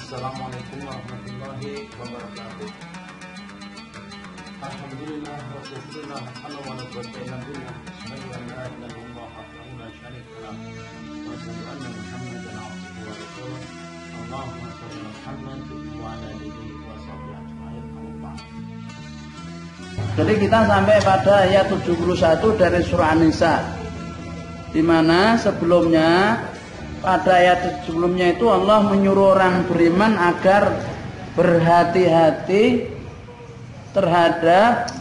Assalamualaikum warahmatullahi wabarakatuh. Alhamdulillah wa syukrulillah ala wa la quwwata illa billah. Asyhadu an la ilaha illallah wahdahu la syarika lah wa asyhadu anna Muhammadan abduhu wa rasuluh. Allahumma shalli ala Muhammad wa ala alihi wa sahbihi ajma'in. Jadi kita sampai pada ayat 71 dari surah An-Nisa, di mana sebelumnya pada ayat sebelumnya itu Allah menyuruh orang beriman agar berhati-hati terhadap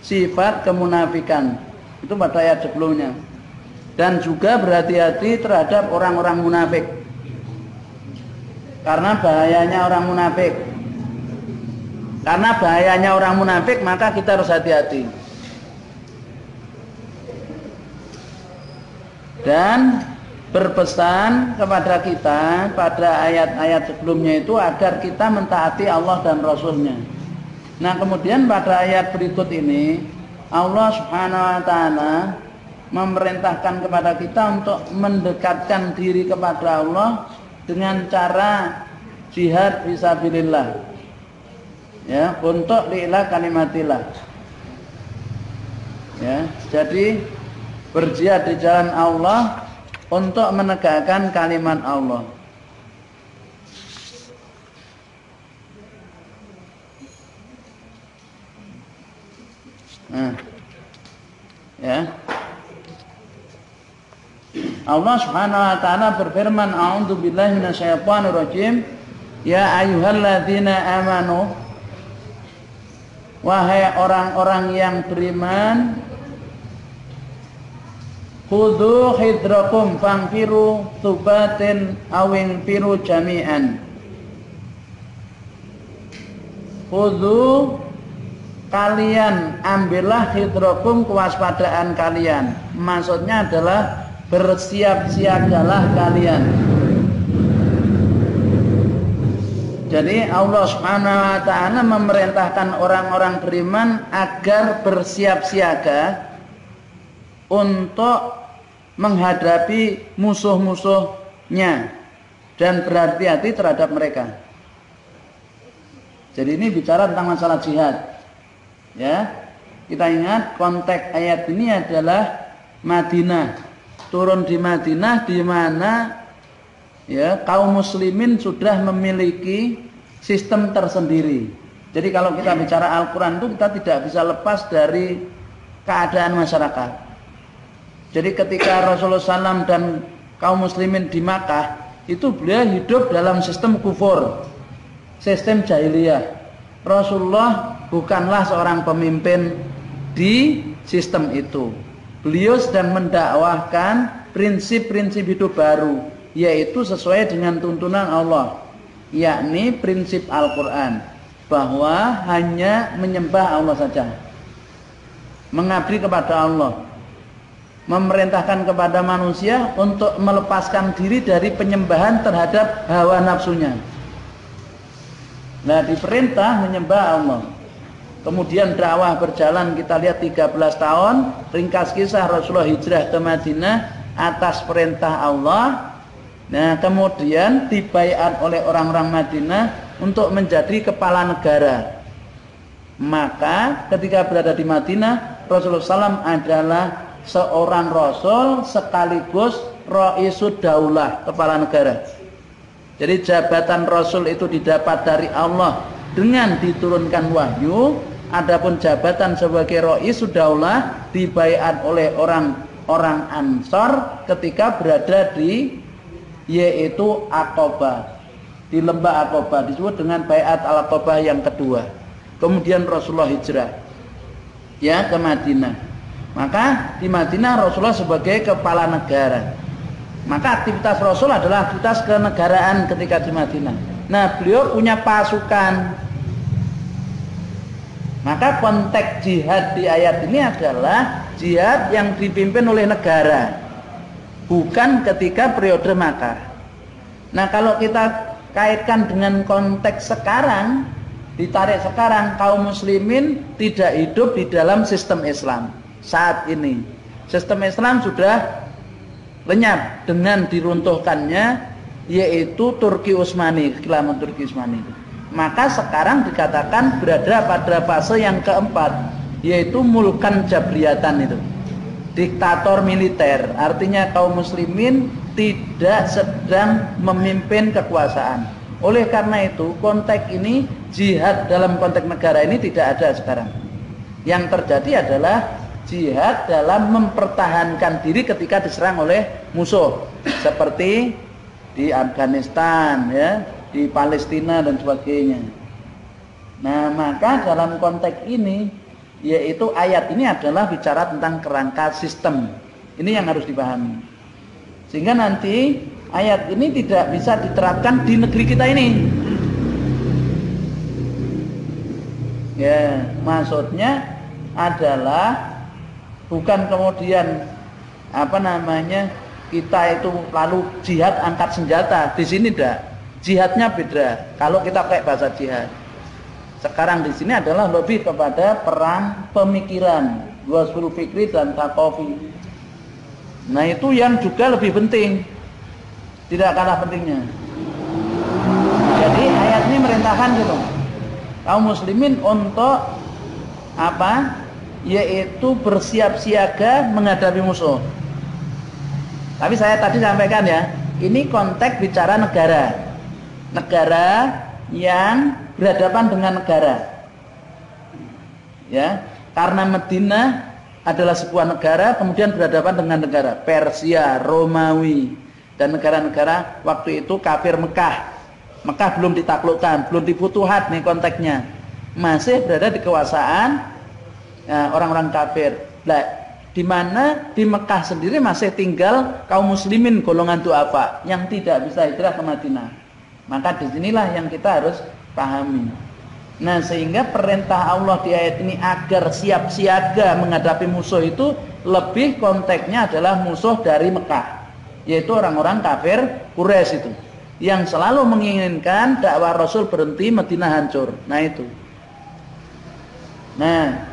sifat kemunafikan. Itu pada ayat sebelumnya. Dan juga berhati-hati terhadap orang-orang munafik. Karena bahayanya orang munafik. Karena bahayanya orang munafik, maka kita harus hati-hati. Dan berpesan kepada kita pada ayat-ayat sebelumnya itu agar kita mentaati Allah dan Rasulnya. Nah, kemudian pada ayat berikut ini Allah Subhanahu wa Ta'ala memerintahkan kepada kita untuk mendekatkan diri kepada Allah dengan cara jihad fisabilillah, ya, untuk li'ilah kalimatillah, ya. Jadi berjihad di jalan Allah untuk menegakkan kalimat Allah. Nah, ya. Allah Subhanahu wa Ta'ala berfirman, a'udzu billahi minasyaitonir rajim, ya ayyuhalladzina amanu, wahai orang-orang yang beriman, khudhu hidrakum fangfiru tubatin awin firu jami'an. Khudhu, kalian ambillah hidrakum, kewaspadaan kalian. Maksudnya adalah bersiap-siagalah kalian. Jadi Allah Subhanahu wa Ta'ala memerintahkan orang-orang beriman agar bersiap siaga untuk menghadapi musuh-musuhnya dan berhati-hati terhadap mereka. Jadi ini bicara tentang masalah jihad, ya. Kita ingat konteks ayat ini adalah Madinah, turun di Madinah, di mana, ya, kaum muslimin sudah memiliki sistem tersendiri. Jadi kalau kita bicara Al-Quran itu kita tidak bisa lepas dari keadaan masyarakat. Jadi ketika Rasulullah SAW dan kaum muslimin di Makkah itu beliau hidup dalam sistem kufur, sistem jahiliyah. Rasulullah bukanlah seorang pemimpin di sistem itu. Beliau sedang mendakwahkan prinsip-prinsip hidup baru, yaitu sesuai dengan tuntunan Allah, yakni prinsip Al-Quran, bahwa hanya menyembah Allah saja, mengabdi kepada Allah, memerintahkan kepada manusia untuk melepaskan diri dari penyembahan terhadap hawa nafsunya. Nah, diperintah menyembah Allah. Kemudian dakwah berjalan, kita lihat 13 tahun. Ringkas kisah, Rasulullah hijrah ke Madinah atas perintah Allah. Nah, kemudian dibaiat oleh orang-orang Madinah untuk menjadi kepala negara. Maka ketika berada di Madinah, Rasulullah SAW adalah seorang rasul sekaligus Raisud Daulah, kepala negara. Jadi jabatan rasul itu didapat dari Allah dengan diturunkan wahyu. Adapun jabatan sebagai Raisud Daulah dibaiat oleh orang-orang Ansor ketika berada di, yaitu Aqabah, di lembah Aqabah, disebut dengan baiat Al-Aqabah yang kedua. Kemudian Rasulullah hijrah, ya, ke Madinah. Maka di Madinah Rasulullah sebagai kepala negara. Maka aktivitas Rasul adalah aktivitas kenegaraan ketika di Madinah. Nah, beliau punya pasukan. Maka konteks jihad di ayat ini adalah jihad yang dipimpin oleh negara, bukan ketika periode Makkah. Nah, kalau kita kaitkan dengan konteks sekarang, ditarik sekarang, kaum muslimin tidak hidup di dalam sistem Islam. Saat ini sistem Islam sudah lenyap dengan diruntuhkannya yaitu Turki Utsmani, kekhilafan Turki Utsmani. Maka sekarang dikatakan berada pada fase yang keempat, yaitu mulkan jabriyatan itu. Diktator militer, artinya kaum muslimin tidak sedang memimpin kekuasaan. Oleh karena itu, konteks ini jihad dalam konteks negara ini tidak ada sekarang. Yang terjadi adalah jihad dalam mempertahankan diri ketika diserang oleh musuh, seperti di Afghanistan, ya, di Palestina dan sebagainya. Nah, maka dalam konteks ini, yaitu ayat ini adalah bicara tentang kerangka sistem. Ini yang harus dipahami. Sehingga nanti ayat ini tidak bisa diterapkan di negeri kita ini. Ya, maksudnya adalah bukan kemudian kita itu lalu jihad angkat senjata. Di sini tidak. Jihadnya beda. Kalau kita pakai bahasa jihad. Sekarang di sini adalah lebih kepada perang pemikiran, ghazwul fikri dan taqafi. Nah, itu yang juga lebih penting. Tidak kalah pentingnya. Jadi ayat ini merintahkan gitu. Kaum muslimin untuk apa? Yaitu bersiap siaga menghadapi musuh. Tapi saya tadi sampaikan ya, ini konteks bicara negara. Negara yang berhadapan dengan negara. Ya, karena Madinah adalah sebuah negara kemudian berhadapan dengan negara Persia, Romawi dan negara-negara waktu itu kafir Mekah. Mekah belum ditaklukkan, belum difutuhat nih konteksnya. Masih berada di kekuasaan orang-orang kafir. Nah, di mana di Mekah sendiri masih tinggal kaum muslimin golongan du'afa yang tidak bisa hijrah ke Madinah. Maka disinilah yang kita harus pahami. Nah, sehingga perintah Allah di ayat ini agar siap siaga menghadapi musuh itu lebih konteksnya adalah musuh dari Mekah, yaitu orang-orang kafir Quraisy itu yang selalu menginginkan dakwah Rasul berhenti, Madinah hancur. Nah itu. Nah,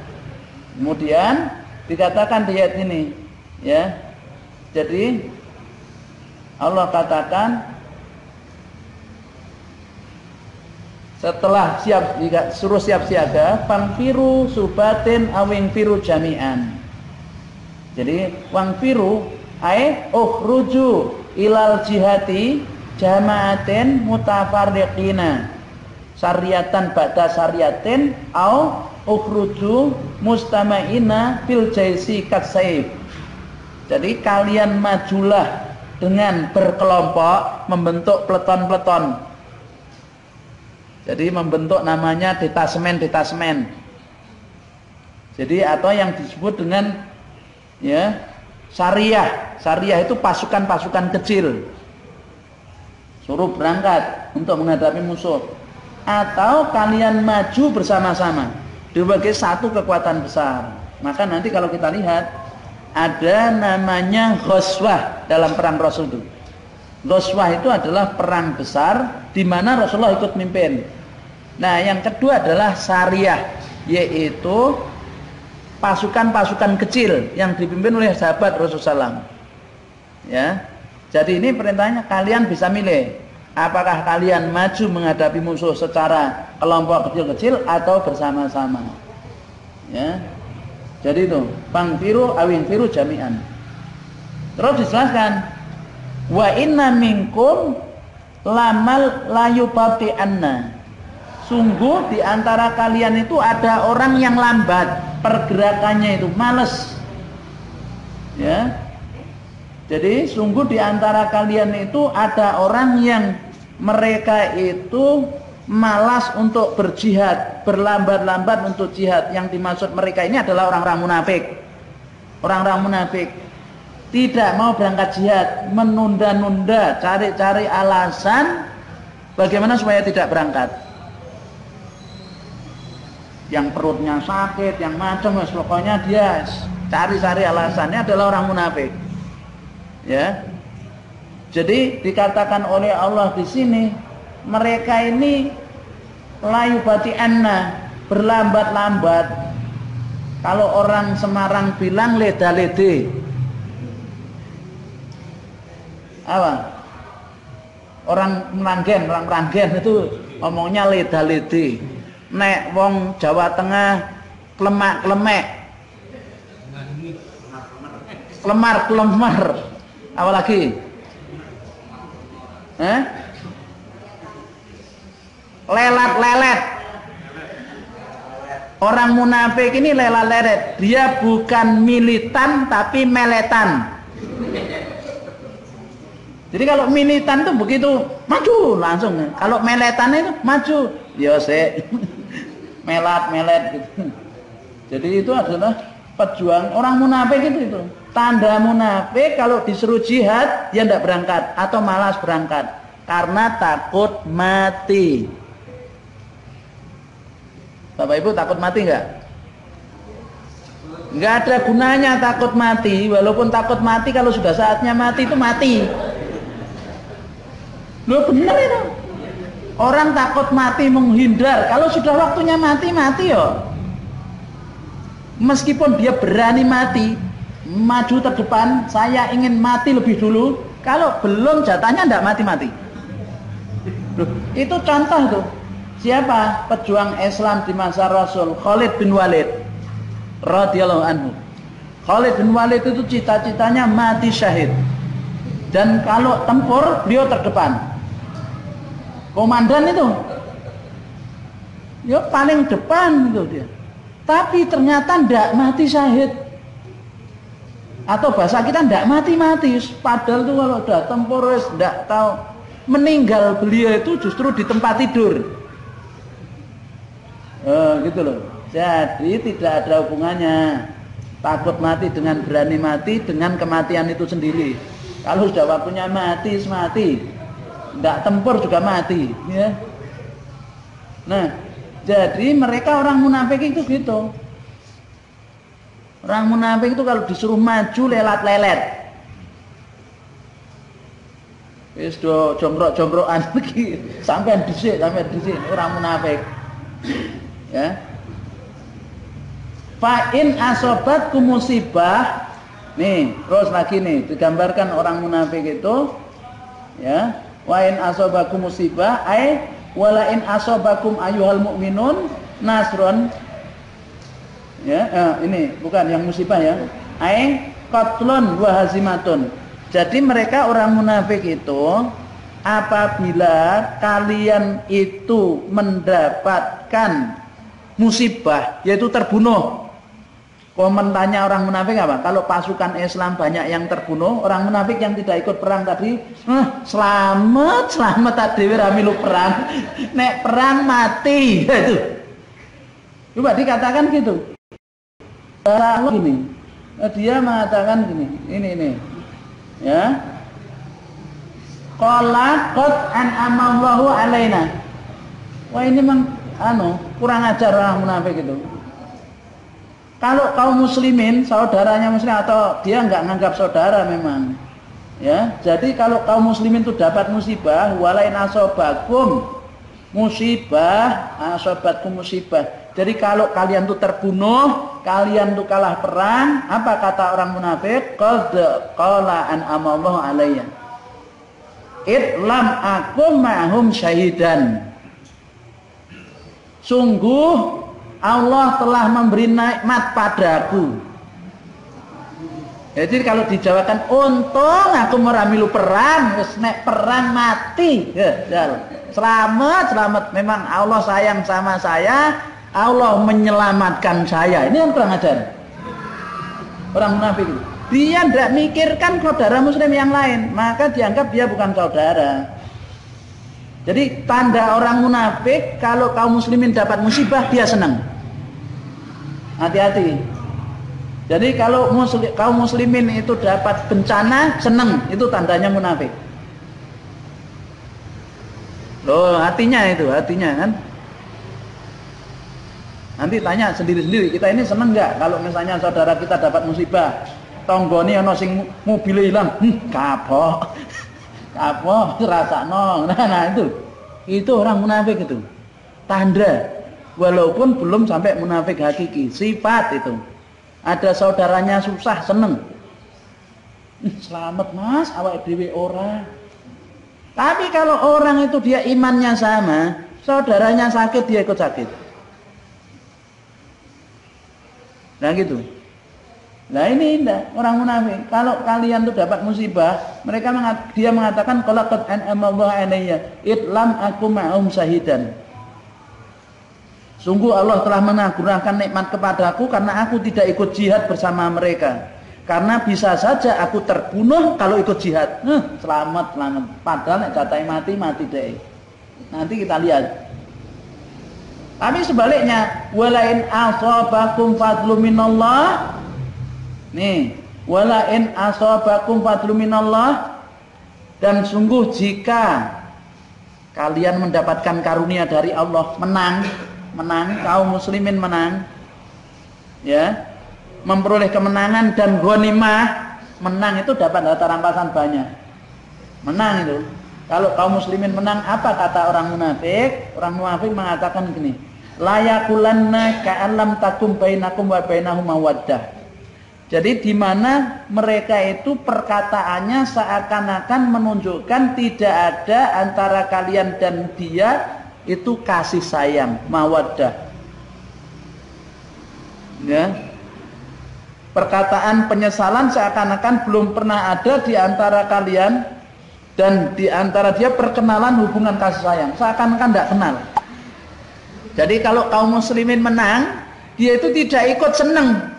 kemudian dikatakan di ayat ini, ya. Jadi Allah katakan setelah suruh siap siaga, pangfiru subatin awing firu jami'an. Jadi wangfiru ay ukhruju ilal jihati jama'atin mutafarriqina syariatan ba'da syariatin au ukhruju mustama'ina fil jaisi katsaib. Jadi kalian majulah dengan berkelompok membentuk peleton-peleton. Jadi membentuk namanya detasemen. Jadi atau yang disebut dengan ya syariah. Syariah itu pasukan-pasukan kecil. Suruh berangkat untuk menghadapi musuh. Atau kalian maju bersama-sama sebagai satu kekuatan besar. Maka nanti kalau kita lihat ada namanya ghazwah dalam perang Rasul itu. Ghazwah itu adalah perang besar di mana Rasulullah ikut mimpin. Nah, yang kedua adalah syariah, yaitu pasukan-pasukan kecil yang dipimpin oleh sahabat Rasulullah SAW. Ya. Jadi ini perintahnya kalian bisa milih. Apakah kalian maju menghadapi musuh secara kelompok kecil-kecil atau bersama-sama? Ya. Jadi itu, pangfiru awin firu jami'an. Terus dijelaskan, wa inna minkum lamal layubati anna. Sungguh di antara kalian itu ada orang yang lambat pergerakannya, itu males. Ya. Jadi sungguh di antara kalian itu ada orang yang mereka itu malas untuk berjihad, berlambat-lambat untuk jihad. Yang dimaksud mereka ini adalah orang-orang munafik. Orang-orang munafik tidak mau berangkat jihad, menunda-nunda, cari-cari alasan bagaimana supaya tidak berangkat. Yang perutnya sakit, yang macam, pokoknya dia cari-cari alasannya adalah orang munafik. Ya. Jadi dikatakan oleh Allah di sini, mereka ini layubati anna, berlambat-lambat. Kalau orang Semarang bilang leda-lede. Apa? orang meranggen itu ngomongnya leda-lede. Nek wong Jawa Tengah klemak-klemek, kelemar-kelemar, apa lagi? Lelat-lelet. Orang munafik ini lelat-lelet. Dia bukan militan tapi meletan. Jadi kalau militan tuh begitu maju langsung. Kalau meletan itu maju, ya melet gitu. Jadi itu adalah pejuang orang munafik itu. Tanda munafik kalau disuruh jihad dia tidak berangkat atau malas berangkat karena takut mati. Bapak Ibu takut mati enggak? Enggak ada gunanya takut mati, walaupun takut mati kalau sudah saatnya mati itu mati. Loh benar itu. Orang takut mati menghindar, kalau sudah waktunya mati yo. Meskipun dia berani mati, maju ke depan, saya ingin mati lebih dulu. Kalau belum jatahnya enggak mati-mati. Loh, itu contoh tuh. Siapa pejuang Islam di masa Rasul? Khalid bin Walid radhiyallahu anhu. Khalid bin Walid itu cita-citanya mati syahid. Dan kalau tempur, beliau terdepan. Komandan itu ya paling depan itu dia. Tapi ternyata ndak mati syahid. Atau bahasa kita ndak mati-mati. Padahal tuh kalau udah tempur ndak tahu meninggal beliau itu justru di tempat tidur. Gitu loh. Jadi tidak ada hubungannya takut mati dengan berani mati dengan kematian itu sendiri. Kalau sudah waktunya mati, mati. Tidak tempur juga mati, ya. Nah, jadi mereka orang munafik itu gitu. Orang munafik itu kalau disuruh maju lelat-lelet. Wis do jongkrok-jongkrokan iki sampean dhisik orang munafik. Ya. Fa in asobatkum musibah. Nih, terus lagi nih digambarkan orang munafik itu ya. Wa in asobakum musibah ay wala in asobakum ayyuhal mu'minun nasrun. Ya, ini bukan yang musibah ya. Ay qatlun wa hazimatun. Jadi mereka orang munafik itu apabila kalian itu mendapatkan musibah yaitu terbunuh. Komentarnya orang munafik apa? Kalau pasukan Islam banyak yang terbunuh, orang munafik yang tidak ikut perang tadi, selamat tadi ramilu perang, nek perang mati, itu. Coba dikatakan gitu. Gini, dia mengatakan gini, ini, ya. Qala qad an'amallahu alaina. Wah ini memang kurang ajar orang munafik itu. Kalau kaum muslimin, saudaranya muslim atau dia enggak nganggap saudara memang. Ya, jadi kalau kaum muslimin itu dapat musibah, walain asobakum musibah, asobatkum musibah. Jadi kalau kalian tuh terbunuh, kalian tuh kalah perang, apa kata orang munafik? Qala an'amallahu alayya. Itlam akum ma'hum syahidan. Sungguh Allah telah memberi nikmat padaku. Jadi kalau dijawakan untung aku meramilu perang, wis nek perang mati. Ya, selamat. Memang Allah sayang sama saya, Allah menyelamatkan saya. Ini yang kurang ajar. Orang munafik itu. Dia tidak mikirkan saudara muslim yang lain, maka dianggap dia bukan saudara. Jadi tanda orang munafik kalau kaum muslimin dapat musibah dia senang. Hati-hati. Jadi kalau kaum muslimin itu dapat bencana senang, itu tandanya munafik. Loh, hatinya kan. Nanti tanya sendiri-sendiri, kita ini senang enggak kalau misalnya saudara kita dapat musibah? Tonggone ana sing mobil hilang, kapok. Kapok rasakno. Nah, itu orang munafik itu. Tanda. Walaupun belum sampai munafik hakiki, sifat itu. Ada saudaranya susah seneng. Selamat Mas, awak dhewe ora. Tapi kalau orang itu dia imannya sama, saudaranya sakit dia ikut sakit. Nah gitu. Nah ini indah orang munafik. Kalau kalian tuh dapat musibah, dia mengatakan qala qad an'amallahu alayya idlam aku ma'um syahidan. Sungguh Allah telah mengagunkan nikmat kepadaku karena aku tidak ikut jihad bersama mereka. Karena bisa saja aku terbunuh kalau ikut jihad. Selamat. Padahal nek catai mati deh. Nanti kita lihat. Tapi sebaliknya, walain asabakum fadlun minallah. Nih, walain asabakum fadlun minallah, dan sungguh jika kalian mendapatkan karunia dari Allah, menang, kaum muslimin menang. Ya. Memperoleh kemenangan dan ghanimah. Menang itu dapat harta rampasan banyak. Menang itu. Kalau kaum muslimin menang, apa kata orang munafik? Orang munafik mengatakan gini, la yaqulanna ka'allam takum bainakum wa bainahum mawaddah. Jadi di mana mereka itu perkataannya seakan-akan menunjukkan tidak ada antara kalian dan dia itu kasih sayang, mawaddah. Ya. Perkataan penyesalan seakan-akan belum pernah ada di antara kalian dan di antara dia perkenalan hubungan kasih sayang, seakan-akan tidak kenal. Jadi kalau kaum muslimin menang, dia itu tidak ikut senang,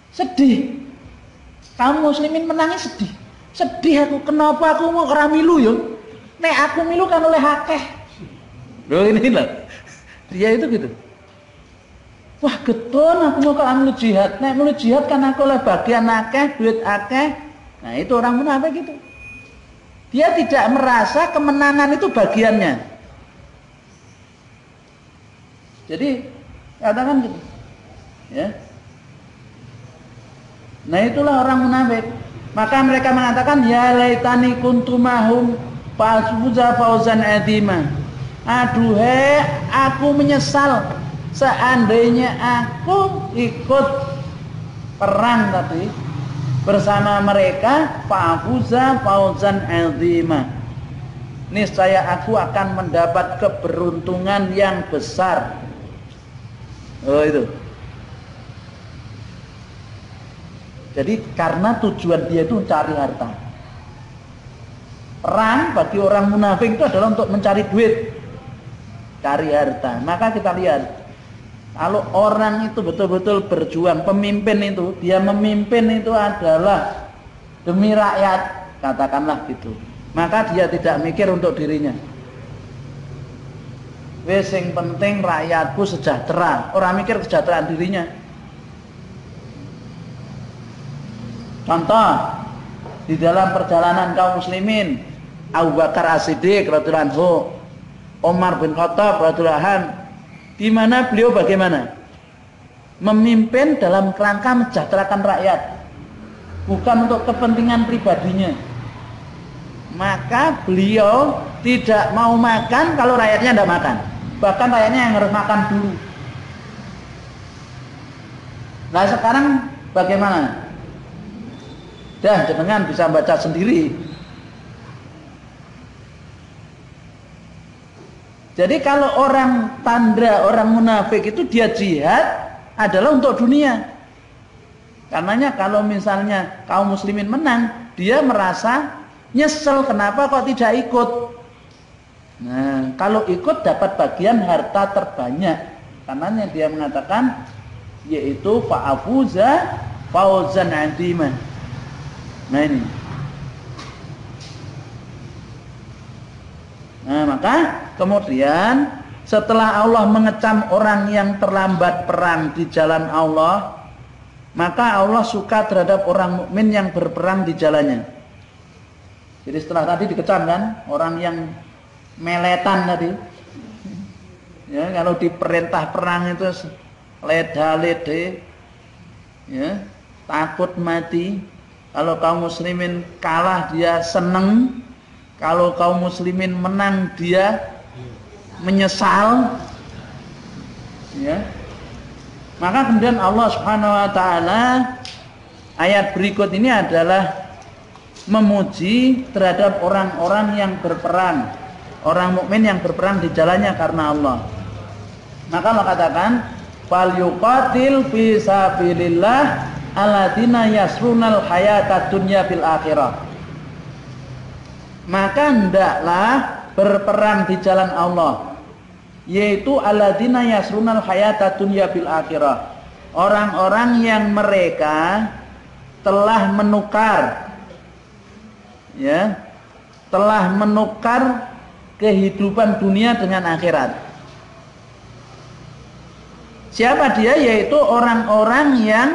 sedih. Kaum muslimin menangnya sedih aku, kenapa aku mau keramilu yo? Nek aku milu kan oleh akeh. Loh ini loh, dia itu gitu. Wah getun aku mau ke amlu jihad. Nek mulu jihad kan aku oleh bagian akeh, duit akeh. Nah itu orang munafik gitu. Dia tidak merasa kemenangan itu bagiannya. Jadi katakan gitu. Ya. Nah itulah orang munafik. Maka mereka mengatakan ya laitani kuntumahum fa'fuza fauzan adima. Aduh aku menyesal. Seandainya aku ikut perang tadi bersama mereka, fa'fuza fauzan azima, niscaya aku akan mendapat keberuntungan yang besar. Oh itu. Jadi karena tujuan dia itu mencari harta. Perang bagi orang munafik itu adalah untuk mencari duit, cari harta. Maka kita lihat, kalau orang itu betul-betul berjuang, pemimpin itu, dia memimpin itu adalah demi rakyat, katakanlah gitu. Maka dia tidak mikir untuk dirinya. Wes sing penting rakyatku sejahtera, orang mikir kesejahteraan dirinya. Contoh, di dalam perjalanan kaum muslimin, Abu Bakar As-Siddiq radhiyallahu anhu, Umar bin Khattab radhiyallahu anhu, di mana beliau bagaimana? Memimpin dalam kerangka mensejahterakan rakyat, bukan untuk kepentingan pribadinya. Maka beliau tidak mau makan kalau rakyatnya tidak makan. Bahkan rakyatnya yang harus makan dulu. Nah sekarang bagaimana? Dah jenengan bisa baca sendiri. Jadi kalau orang tanda, orang munafik itu dia jihad adalah untuk dunia. Karenanya kalau misalnya kaum muslimin menang, dia merasa nyesel kenapa kok tidak ikut. Nah, kalau ikut dapat bagian harta terbanyak. Karenanya dia mengatakan yaitu fa'afuza fauzan azima. Nah ini. Nah maka kemudian setelah Allah mengecam orang yang terlambat perang di jalan Allah, maka Allah suka terhadap orang mukmin yang berperang di jalannya. Jadi setelah tadi dikecam kan orang yang meletan tadi, ya kalau diperintah perang itu leda-lede, ya takut mati. Kalau kaum muslimin kalah dia seneng. Kalau kaum muslimin menang dia menyesal, ya. Maka kemudian Allah Subhanahu wa taala ayat berikut ini adalah memuji terhadap orang-orang yang berperang, orang mukmin yang berperang di jalannya karena Allah. Maka Allah katakan, fal yuqatil fi sabilillah alladzina yasrunal hayatad dunya bil akhirah. Maka hendaklah berperang di jalan Allah, yaitu alladzina yasrunal hayatad dunya bil akhirah. Orang-orang yang mereka telah menukar, ya, telah menukar kehidupan dunia dengan akhirat. Siapa dia? Yaitu orang-orang yang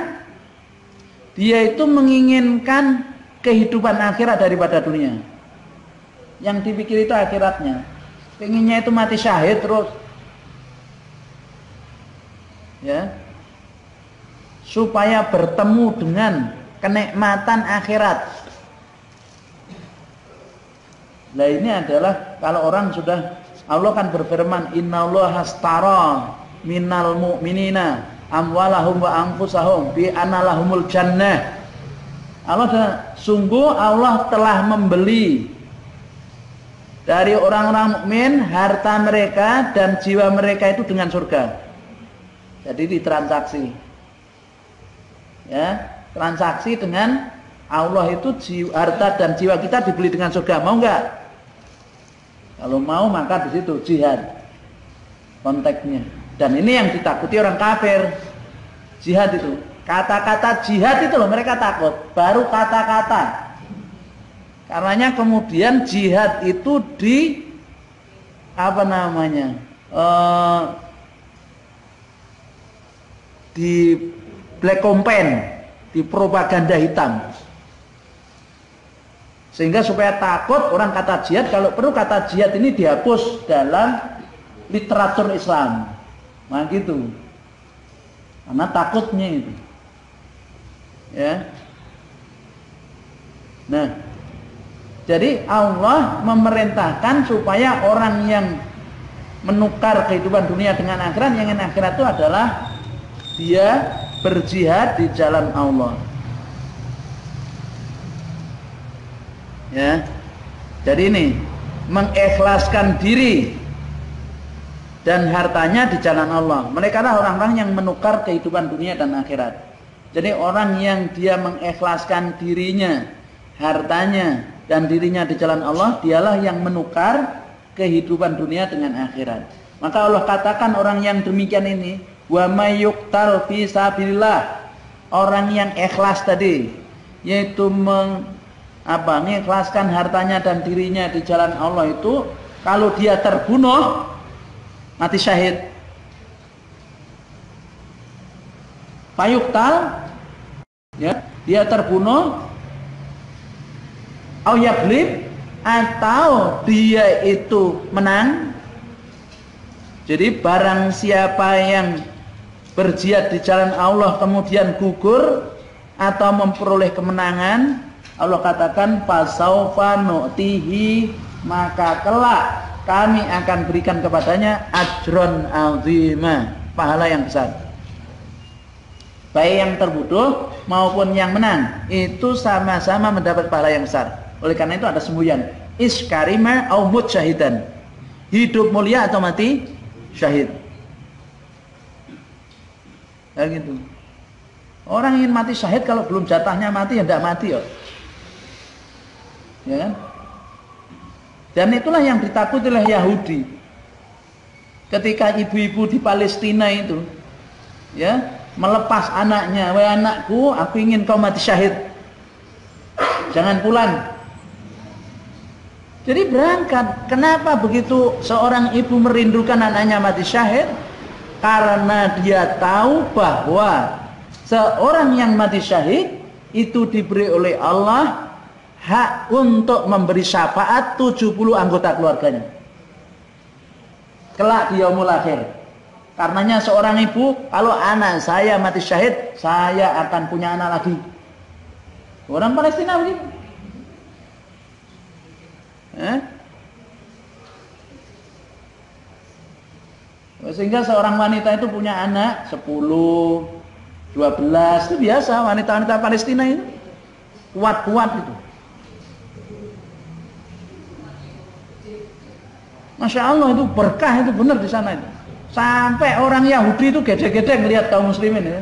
dia itu menginginkan kehidupan akhirat daripada dunia. Yang dipikir itu akhiratnya. Pengennya itu mati syahid terus, ya, supaya bertemu dengan kenikmatan akhirat. Nah ini adalah kalau orang sudah, Allah kan berfirman, innallaha astara minal mu'minina amwalahum wa anfusahum bi anna lahumul jannah. Sungguh Allah telah membeli dari orang-orang mukmin harta mereka dan jiwa mereka itu dengan surga. Jadi ditransaksi, ya, transaksi dengan Allah itu harta dan jiwa kita dibeli dengan surga. Mau nggak? Kalau mau maka di situ jihad konteksnya. Dan ini yang ditakuti orang kafir. Jihad itu, kata-kata jihad itu loh mereka takut. Baru kata-kata. Karenanya kemudian jihad itu di apa namanya? Di black campaign, di propaganda hitam. Sehingga supaya takut orang kata jihad, kalau perlu kata jihad ini dihapus dalam literatur Islam. Nah gitu. Karena takutnya itu. Ya. Nah, jadi Allah memerintahkan supaya orang yang menukar kehidupan dunia dengan akhirat, yang ingin akhirat itu adalah dia berjihad di jalan Allah. Ya. Jadi ini mengikhlaskan diri dan hartanya di jalan Allah. Mereka adalah orang-orang yang menukar kehidupan dunia dan akhirat. Jadi orang yang dia mengikhlaskan dirinya, hartanya dan dirinya di jalan Allah, dialah yang menukar kehidupan dunia dengan akhirat. Maka Allah katakan orang yang demikian ini, wa may yuqtal fi sabilillah, orang yang ikhlas tadi, yaitu mengikhlaskan hartanya dan dirinya di jalan Allah itu, kalau dia terbunuh mati syahid. Payuktal, ya, dia terbunuh, au yaglib, atau dia itu menang. Jadi barang siapa yang berjihad di jalan Allah kemudian gugur atau memperoleh kemenangan, Allah katakan fasaufa nu'tihi, maka kelak kami akan berikan kepadanya ajron azima, pahala yang besar. Baik yang terbunuh maupun yang menang itu sama-sama mendapat pahala yang besar. Oleh karena itu ada semboyan iskarima au mut syahidan, hidup mulia atau mati syahid. Ya gitu. Orang ingin mati syahid kalau belum jatahnya mati ya tidak mati ya. Ya kan? Dan itulah yang ditakuti oleh Yahudi. Ketika ibu-ibu di Palestina itu, ya, melepas anaknya, wahai anakku, aku ingin kau mati syahid, jangan pulang. Jadi berangkat. Kenapa begitu seorang ibu merindukan anaknya mati syahid? Karena dia tahu bahwa seorang yang mati syahid itu diberi oleh Allah hak untuk memberi syafaat 70 anggota keluarganya kelak di yaumul akhir. Karenanya seorang ibu, kalau anak saya mati syahid, saya akan punya anak lagi. Orang Palestina begitu. Sehingga seorang wanita itu punya anak 10, 12, itu biasa wanita-wanita Palestina itu. Kuat-kuat itu. Masya Allah itu berkah itu benar di sana itu. Sampai orang Yahudi itu gede-gede ngelihat kaum muslimin ya.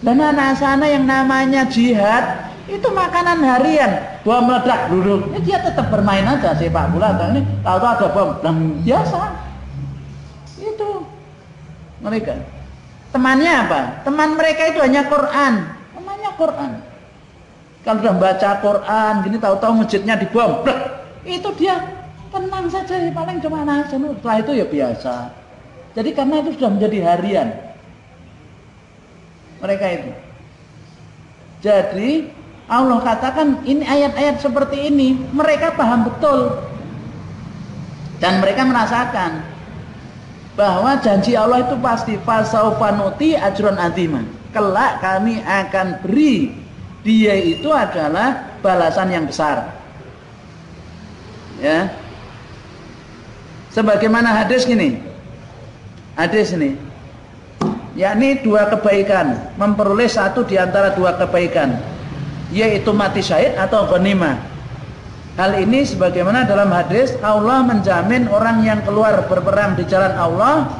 Dan anak sana yang namanya jihad itu makanan harian, bom meledak duduk. Dia tetap bermain aja sepak bola. Ini tahu ada bom, dan biasa. Itu mereka. Temannya apa? Teman mereka itu hanya Quran. Temannya Quran. Kalau sudah baca Quran, gini tahu-tahu masjidnya dibom, itu dia tenang saja, paling cuma nafsu. Setelah itu ya biasa. Jadi karena itu sudah menjadi harian mereka itu. Jadi Allah katakan ini ayat-ayat seperti ini mereka paham betul dan mereka merasakan bahwa janji Allah itu pasti fasaufanuti ajron azima. Kelak kami akan beri dia itu adalah balasan yang besar. Ya. Sebagaimana hadis gini. Hadis ini. Yakni dua kebaikan, memperoleh satu di antara dua kebaikan, yaitu mati syahid atau ghanimah. Hal ini sebagaimana dalam hadis Allah menjamin orang yang keluar berperang di jalan Allah,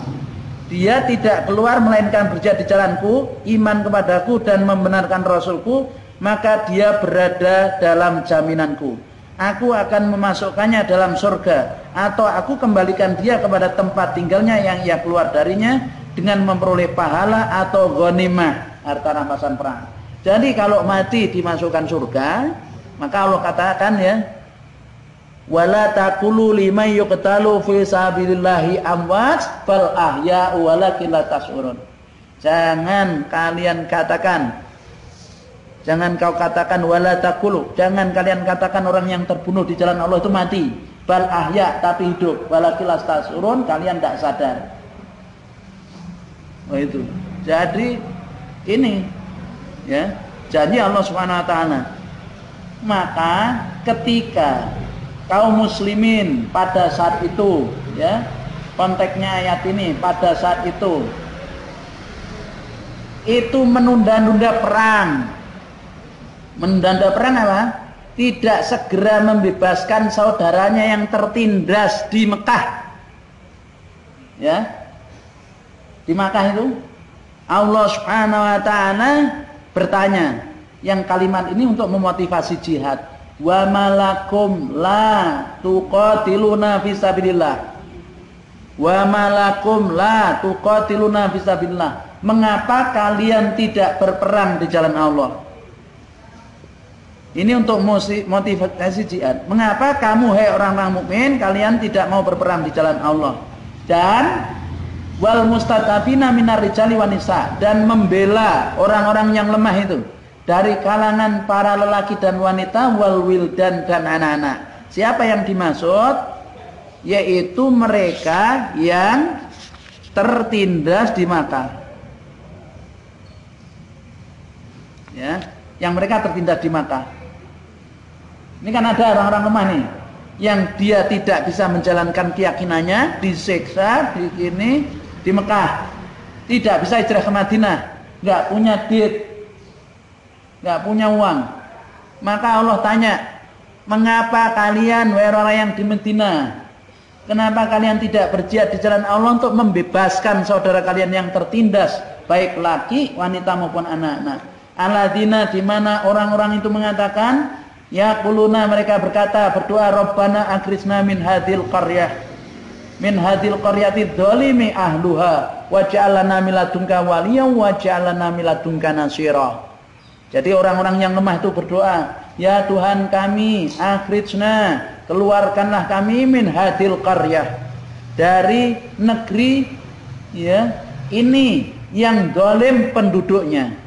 dia tidak keluar melainkan berjihad di jalanku, iman kepadaku dan membenarkan Rasulku, maka dia berada dalam jaminanku. Aku akan memasukkannya dalam surga, atau aku kembalikan dia kepada tempat tinggalnya yang ia keluar darinya dengan memperoleh pahala atau ghanimah, harta rampasan perang. Jadi kalau mati dimasukkan surga, maka Allah katakan ya, wala taqulu liman yuqtalu fi sabilillahi amwat bal ahya'u walakin la tash'urun. Jangan kalian katakan, jangan kau katakan wala taqulu, jangan kalian katakan orang yang terbunuh di jalan Allah itu mati. Bal ahya, tapi hidup. Walakin la tash'urun, kalian tidak sadar. Oh itu. Jadi ini ya, janji Allah Subhanahu wa taala. Maka ketika kaum muslimin pada saat itu ya, konteksnya ayat ini pada saat itu menunda-nunda perang. Menunda perang apa? Tidak segera membebaskan saudaranya yang tertindas di Mekah. Ya. Di Makkah itu Allah Subhanahu wa taala bertanya, yang kalimat ini untuk memotivasi jihad. Wa malakum la tuqatiluna fi sabilillah. Wa malakum la tuqatiluna fi sabilillah. Mengapa kalian tidak berperang di jalan Allah? Ini untuk motivasi jihad. Mengapa kamu hai orang-orang mukmin kalian tidak mau berperang di jalan Allah? Dan wal mustadafina minar rijali wan nisa, dan membela orang-orang yang lemah itu dari kalangan para lelaki dan wanita, wal wildan dan anak-anak. Siapa yang dimaksud? Yaitu mereka yang tertindas di Makkah. Ya, yang mereka tertindas di Makkah. Ini kan ada orang-orang lemah nih, yang dia tidak bisa menjalankan keyakinannya, disiksa di Mekah, tidak bisa hijrah ke Madinah, nggak punya duit, nggak punya uang. Maka Allah tanya, mengapa kalian orang yang di Madinah, kenapa kalian tidak berjihad di jalan Allah untuk membebaskan saudara kalian yang tertindas, baik laki, wanita maupun anak-anak? Alladzina, di mana orang-orang itu mengatakan, yaquluna, mereka berkata, berdoa, Rabbana akhrijna min hadhil qaryah, min hadil qaryati dzalimi ahluha waj'al lana min ladunka waliyan waj'al lana min ladunka nasira. Jadi orang-orang yang lemah itu berdoa, ya Tuhan kami, akhrijna, keluarkanlah kami min hadil qaryah, dari negeri ya ini yang zalim penduduknya.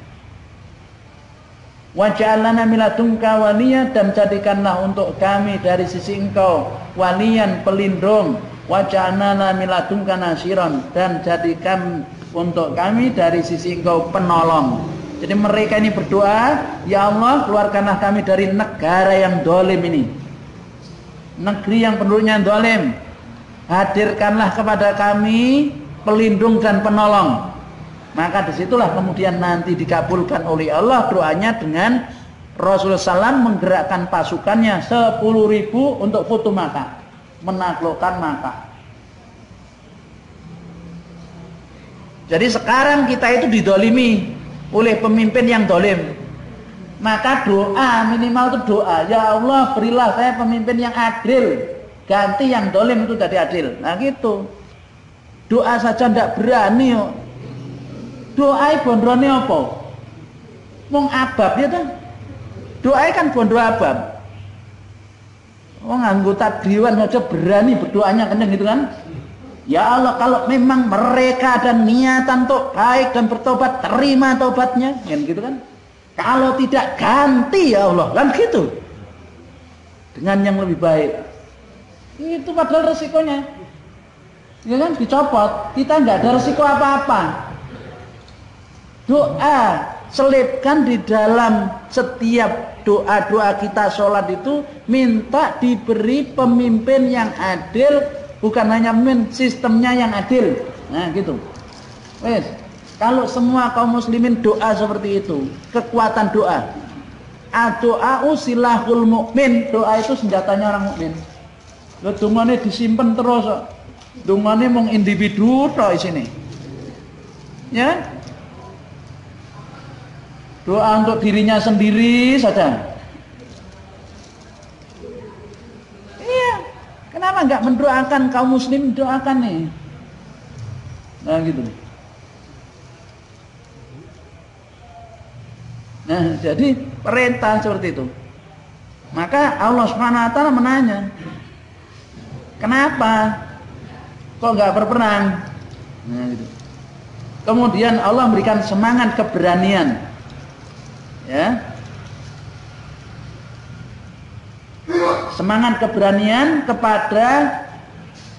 Waj'al lana min ladunka waliyan, dan jadikanlah untuk kami dari sisi Engkau waliyan, pelindung. Waj'alna min ladunka nasiran, dan jadikan untuk kami dari sisi Engkau penolong. Jadi mereka ini berdoa, ya Allah keluarkanlah kami dari negara yang zalim ini, negeri yang penduduknya zalim. Hadirkanlah kepada kami pelindung dan penolong. Maka disitulah kemudian nanti dikabulkan oleh Allah doanya dengan Rasulullah SAW menggerakkan pasukannya 10.000 untuk Futuh Makkah, menaklukkan Makkah. Jadi sekarang kita itu didolimi oleh pemimpin yang dolim. Maka doa, minimal itu doa, ya Allah berilah saya pemimpin yang adil, ganti yang dolim itu jadi adil. Nah gitu. Doa saja tidak berani. Doa bondrone apa? Wong abab ya tuh. Doa kan bondo abab. Wong anggota dewan aja berani berdoanya kenceng gitu kan? Ya Allah, kalau memang mereka ada niatan untuk baik dan bertobat, terima tobatnya, kan gitu kan? Kalau tidak, ganti ya Allah, kan gitu. Dengan yang lebih baik. Itu padahal resikonya. Ya kan, dicopot. Kita nggak ada resiko apa-apa. Doa selipkan di dalam setiap doa-doa kita sholat itu, minta diberi pemimpin yang adil. Bukan hanya sistemnya yang adil. Nah gitu. Wes, kalau semua kaum muslimin doa seperti itu, kekuatan doa. Doa silahul mukmin. Doa itu senjatanya orang mukmin. Lho dungane disimpen terus. Dungane mung individu tok isine. Ya. Doa untuk dirinya sendiri saja. Kenapa enggak mendoakan kaum muslim, doakan nih. Nah gitu. Nah jadi perintah seperti itu. Maka Allah SWT menanya, kenapa kok enggak berperang? Nah gitu. Kemudian Allah memberikan semangat keberanian. Ya. Semangat keberanian kepada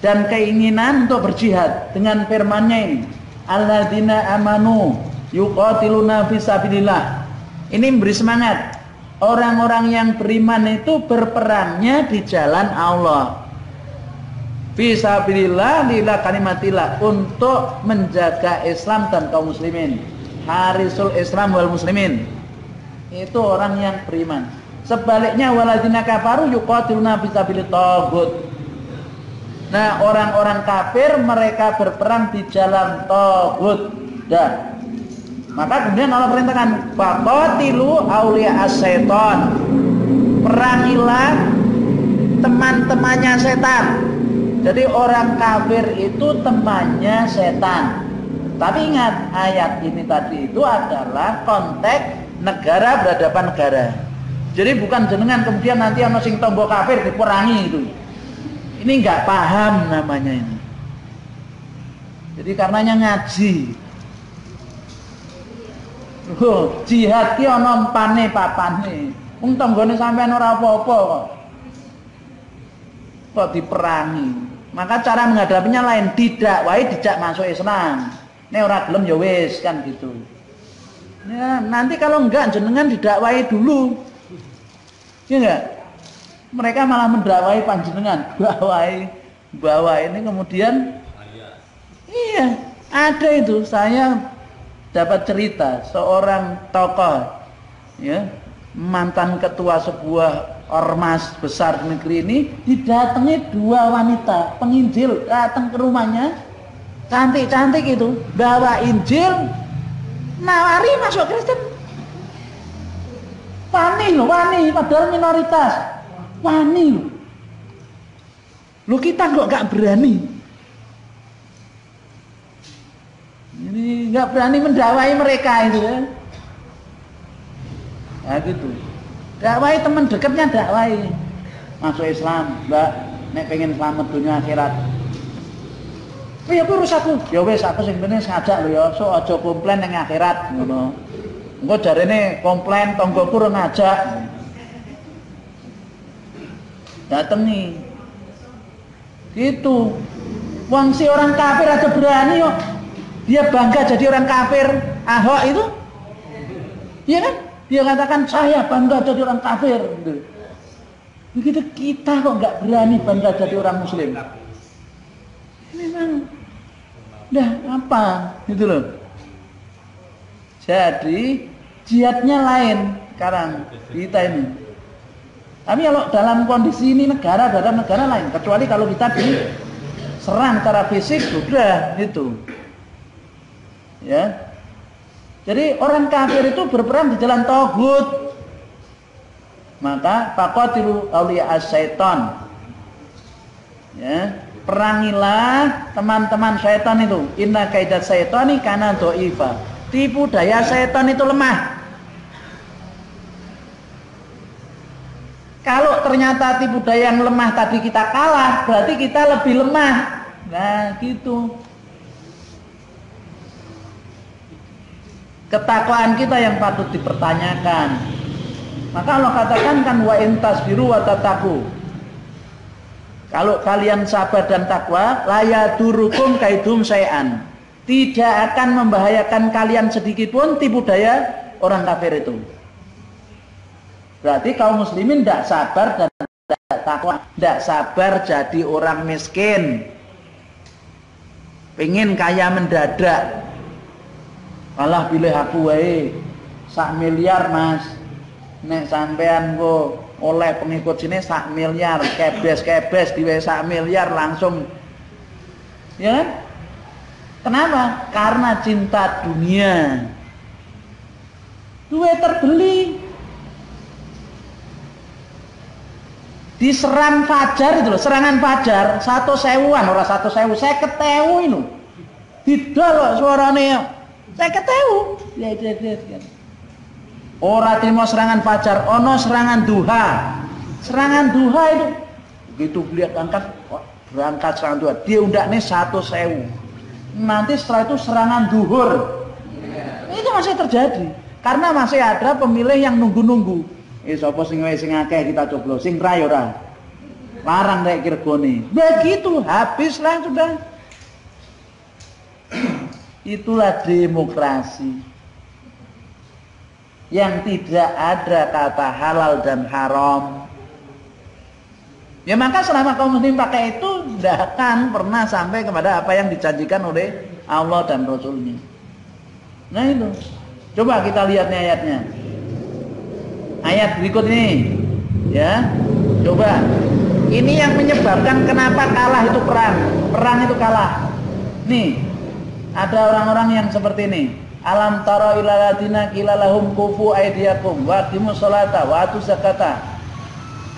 dan keinginan untuk berjihad dengan firman-Nya ini, alladzina amanu yuqatiluna fisabilillah. Ini memberi semangat orang-orang yang beriman itu berperangnya di jalan Allah, fisabilillah lillah kalimatillah, untuk menjaga Islam dan kaum muslimin, harisul Islam wal muslimin. Itu orang yang beriman. Sebaliknya waladzina kafaru yuqatiluna fisabilit taghut. Nah, orang-orang kafir mereka berperang di jalan taghut. Dah. Maka kemudian Allah perintahkan faqatilu auliya as-syaitan. Perangilah teman-temannya setan. Jadi orang kafir itu temannya setan. Tapi ingat, ayat ini tadi itu adalah konteks negara berhadapan negara. Jadi bukan jenengan kemudian nanti ana sing tombo kafir diperangi itu. Ini enggak paham namanya ini. Jadi karenanya ngaji. Jihad ki ana empane papane. Wong tanggane sampean ora apa-apa kok. Kok diperangi. Maka cara menghadapinya lain, didakwai dijak masuk Islam. Nek ora gelem ya wis kan gitu. Ya, nanti kalau enggak jenengan didakwai dulu. Ya enggak? Mereka malah mendakwai panjenengan, bawa ini kemudian iya, ada itu. Saya dapat cerita seorang tokoh ya, mantan ketua sebuah ormas besar di negeri ini, didatangi dua wanita penginjil datang ke rumahnya, cantik-cantik itu, bawa Injil, nawari masuk Kristen. Wani loh, wani, padahal minoritas. Wani loh. Loh kita kok gak berani. Ini gak berani mendakwai mereka itu ya. Nah gitu. Dakwai teman dekatnya, dakwai. Masuk Islam, Mbak, nek pengen selamat dunia akhirat. Oh ya urus aku. Ya wis aku sing penting ngajak lho ya, sok aja komplain ning akhirat ngono. Engko jarene komplain tanggoku ora ngajak. Dateng nih. Gitu. Wong si orang kafir aja berani kok. Dia bangga jadi orang kafir. Ahok itu. Iya kan? Dia katakan saya bangga jadi orang kafir gitu. Begitu kita kok nggak berani bangga jadi orang muslim. Memang dah apa gitu loh. Jadi jihadnya lain. sekarang kita ini. Tapi kalau dalam kondisi ini negara lain, kecuali kalau kita diserang secara fisik, sudah itu. Ya. Jadi orang kafir itu berperang di jalan tauhid. Maka faqatilu awliya as-syaitan. Ya, perangilah teman-teman syaitan itu. Inna kaidat syaitani kana dhaifa. Tipu daya syaitan itu lemah. Kalau ternyata tipu daya yang lemah tadi kita kalah, berarti kita lebih lemah. Nah, gitu. Ketakwaan kita yang patut dipertanyakan. Maka Allah katakan kan wa in tasbiru wa tattaqu. Kalau kalian sabar dan takwa, la yadurukum kaidum syai'an. Tidak akan membahayakan kalian sedikit pun tipu daya orang kafir itu. Berarti kaum muslimin tidak sabar dan tidak takwa, tidak sabar jadi orang miskin, pengen kaya mendadak. Malah pilih aku wae 1 miliar mas, nek sampean kok oleh pengikut sini 1 miliar, kebes diwe 1 miliar langsung, ya kan? Kenapa? Karena cinta dunia. Duwe terbeli. Diserang fajar itu loh, serangan fajar 1.000-an, orang 1.000, 50.000 itu. Didol kok suarane 50.000. Ya. Ora terima serangan fajar, ono serangan duha. Serangan duha itu begitu lihat berangkat serangan duha, dia undaknya 1.000. Nanti setelah itu serangan duhur. Itu masih terjadi. Karena masih ada pemilih yang nunggu-nunggu. Sapa sing akeh kita coblos, sing ra ya ora. Larang rek kiregone. Begitu, habislah sudah. Itulah demokrasi. Yang tidak ada kata halal dan haram. Ya maka selama kaum muslim pakai itu tidak akan pernah sampai kepada apa yang dijanjikan oleh Allah dan Rasulnya. Nah itu. Coba kita lihat nih ayatnya. Ayat berikut ini, ya, coba. Ini yang menyebabkan kenapa kalah itu perang. Perang itu kalah. Nih, ada orang-orang yang seperti ini. Alam tara ilal ladina qila lahum kufu aydiyakum wa aqimus sholata wa atuz zakata.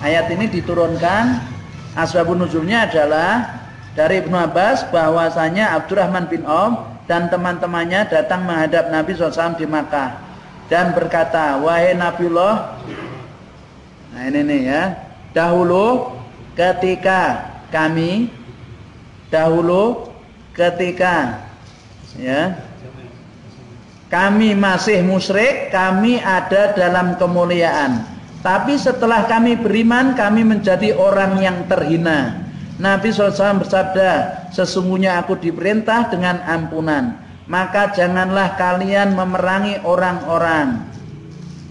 Ayat ini diturunkan, asbabun nuzulnya adalah dari Ibnu Abbas bahwasanya Abdurrahman bin Auf dan teman-temannya datang menghadap Nabi SAW di Makkah dan berkata, wahai Nabiullah, nah ini nih ya, dahulu ketika ya kami masih musyrik, kami ada dalam kemuliaan, tapi setelah kami beriman, kami menjadi orang yang terhina. Nabi SAW bersabda, sesungguhnya aku diperintah dengan ampunan, maka janganlah kalian memerangi orang-orang.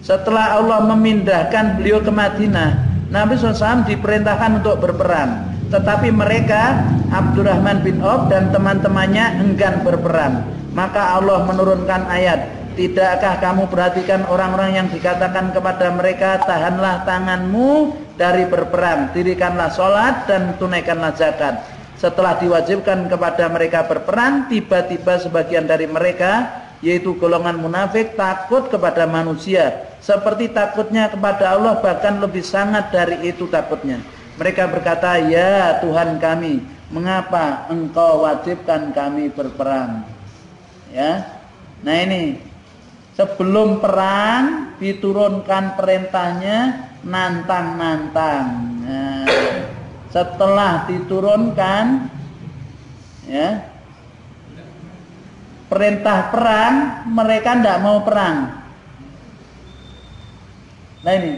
Setelah Allah memindahkan beliau ke Madinah, Nabi SAW diperintahkan untuk berperang. Tetapi mereka, Abdurrahman bin Auf dan teman-temannya enggan berperang. Maka Allah menurunkan ayat, tidakkah kamu perhatikan orang-orang yang dikatakan kepada mereka, tahanlah tanganmu dari berperang, dirikanlah sholat dan tunaikanlah zakat. Setelah diwajibkan kepada mereka berperang, tiba-tiba sebagian dari mereka, yaitu golongan munafik, takut kepada manusia seperti takutnya kepada Allah, bahkan lebih sangat dari itu takutnya. Mereka berkata, ya Tuhan kami, mengapa engkau wajibkan kami berperang? Ya, nah ini sebelum perang diturunkan perintahnya nantang-nantang. Nah, setelah diturunkan ya perintah perang, mereka tidak mau perang. Nah ini,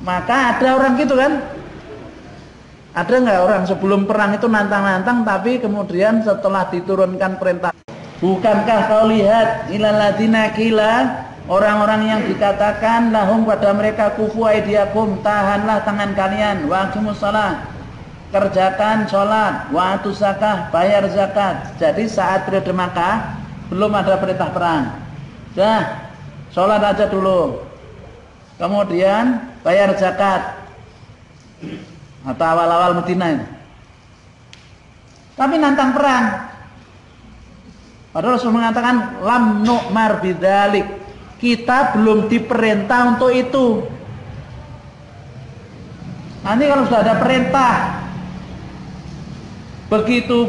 maka ada orang gitu kan, ada nggak orang sebelum perang itu nantang-nantang, tapi kemudian setelah diturunkan perintah, bukankah kau lihat ilal ladina qila, orang-orang yang dikatakan lahum pada mereka kufu aidiakum, tahanlah tangan kalian, wa aqimus shalah, kerjakan sholat, wa atuz zakah, bayar zakat. Jadi saat periode Makkah belum ada perintah perang. Dah sholat aja dulu, kemudian bayar zakat atau awal-awal Madinah itu. Tapi nantang perang. Padahal Rasul mengatakan lam nu'mar bidzalik, kita belum diperintah untuk itu. Nanti kalau sudah ada perintah, begitu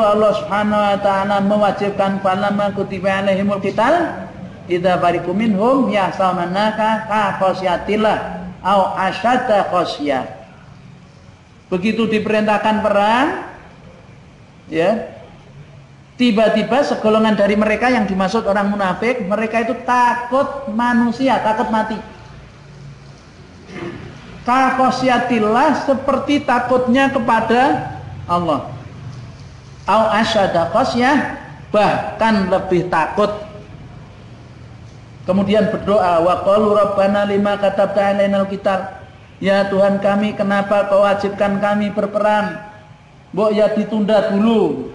Allah Subhanahu wa taala mewajibkan falamma kutiba alaihimul qital idza fariqum minhum yahsaunaka ka khasyatillah au asyadda khasyah. Begitu diperintahkan perang, ya, tiba-tiba segolongan dari mereka yang dimaksud orang munafik, mereka itu takut manusia, takut mati. Ka khasyatillah, seperti takutnya kepada Allah. Au asyadda khasyah, bahkan lebih takut. Kemudian berdoa, wa qalu rabbana lima katabta alainal qital, ya Tuhan kami, kenapa kau wajibkan kami berperang? Mbok ya ditunda dulu.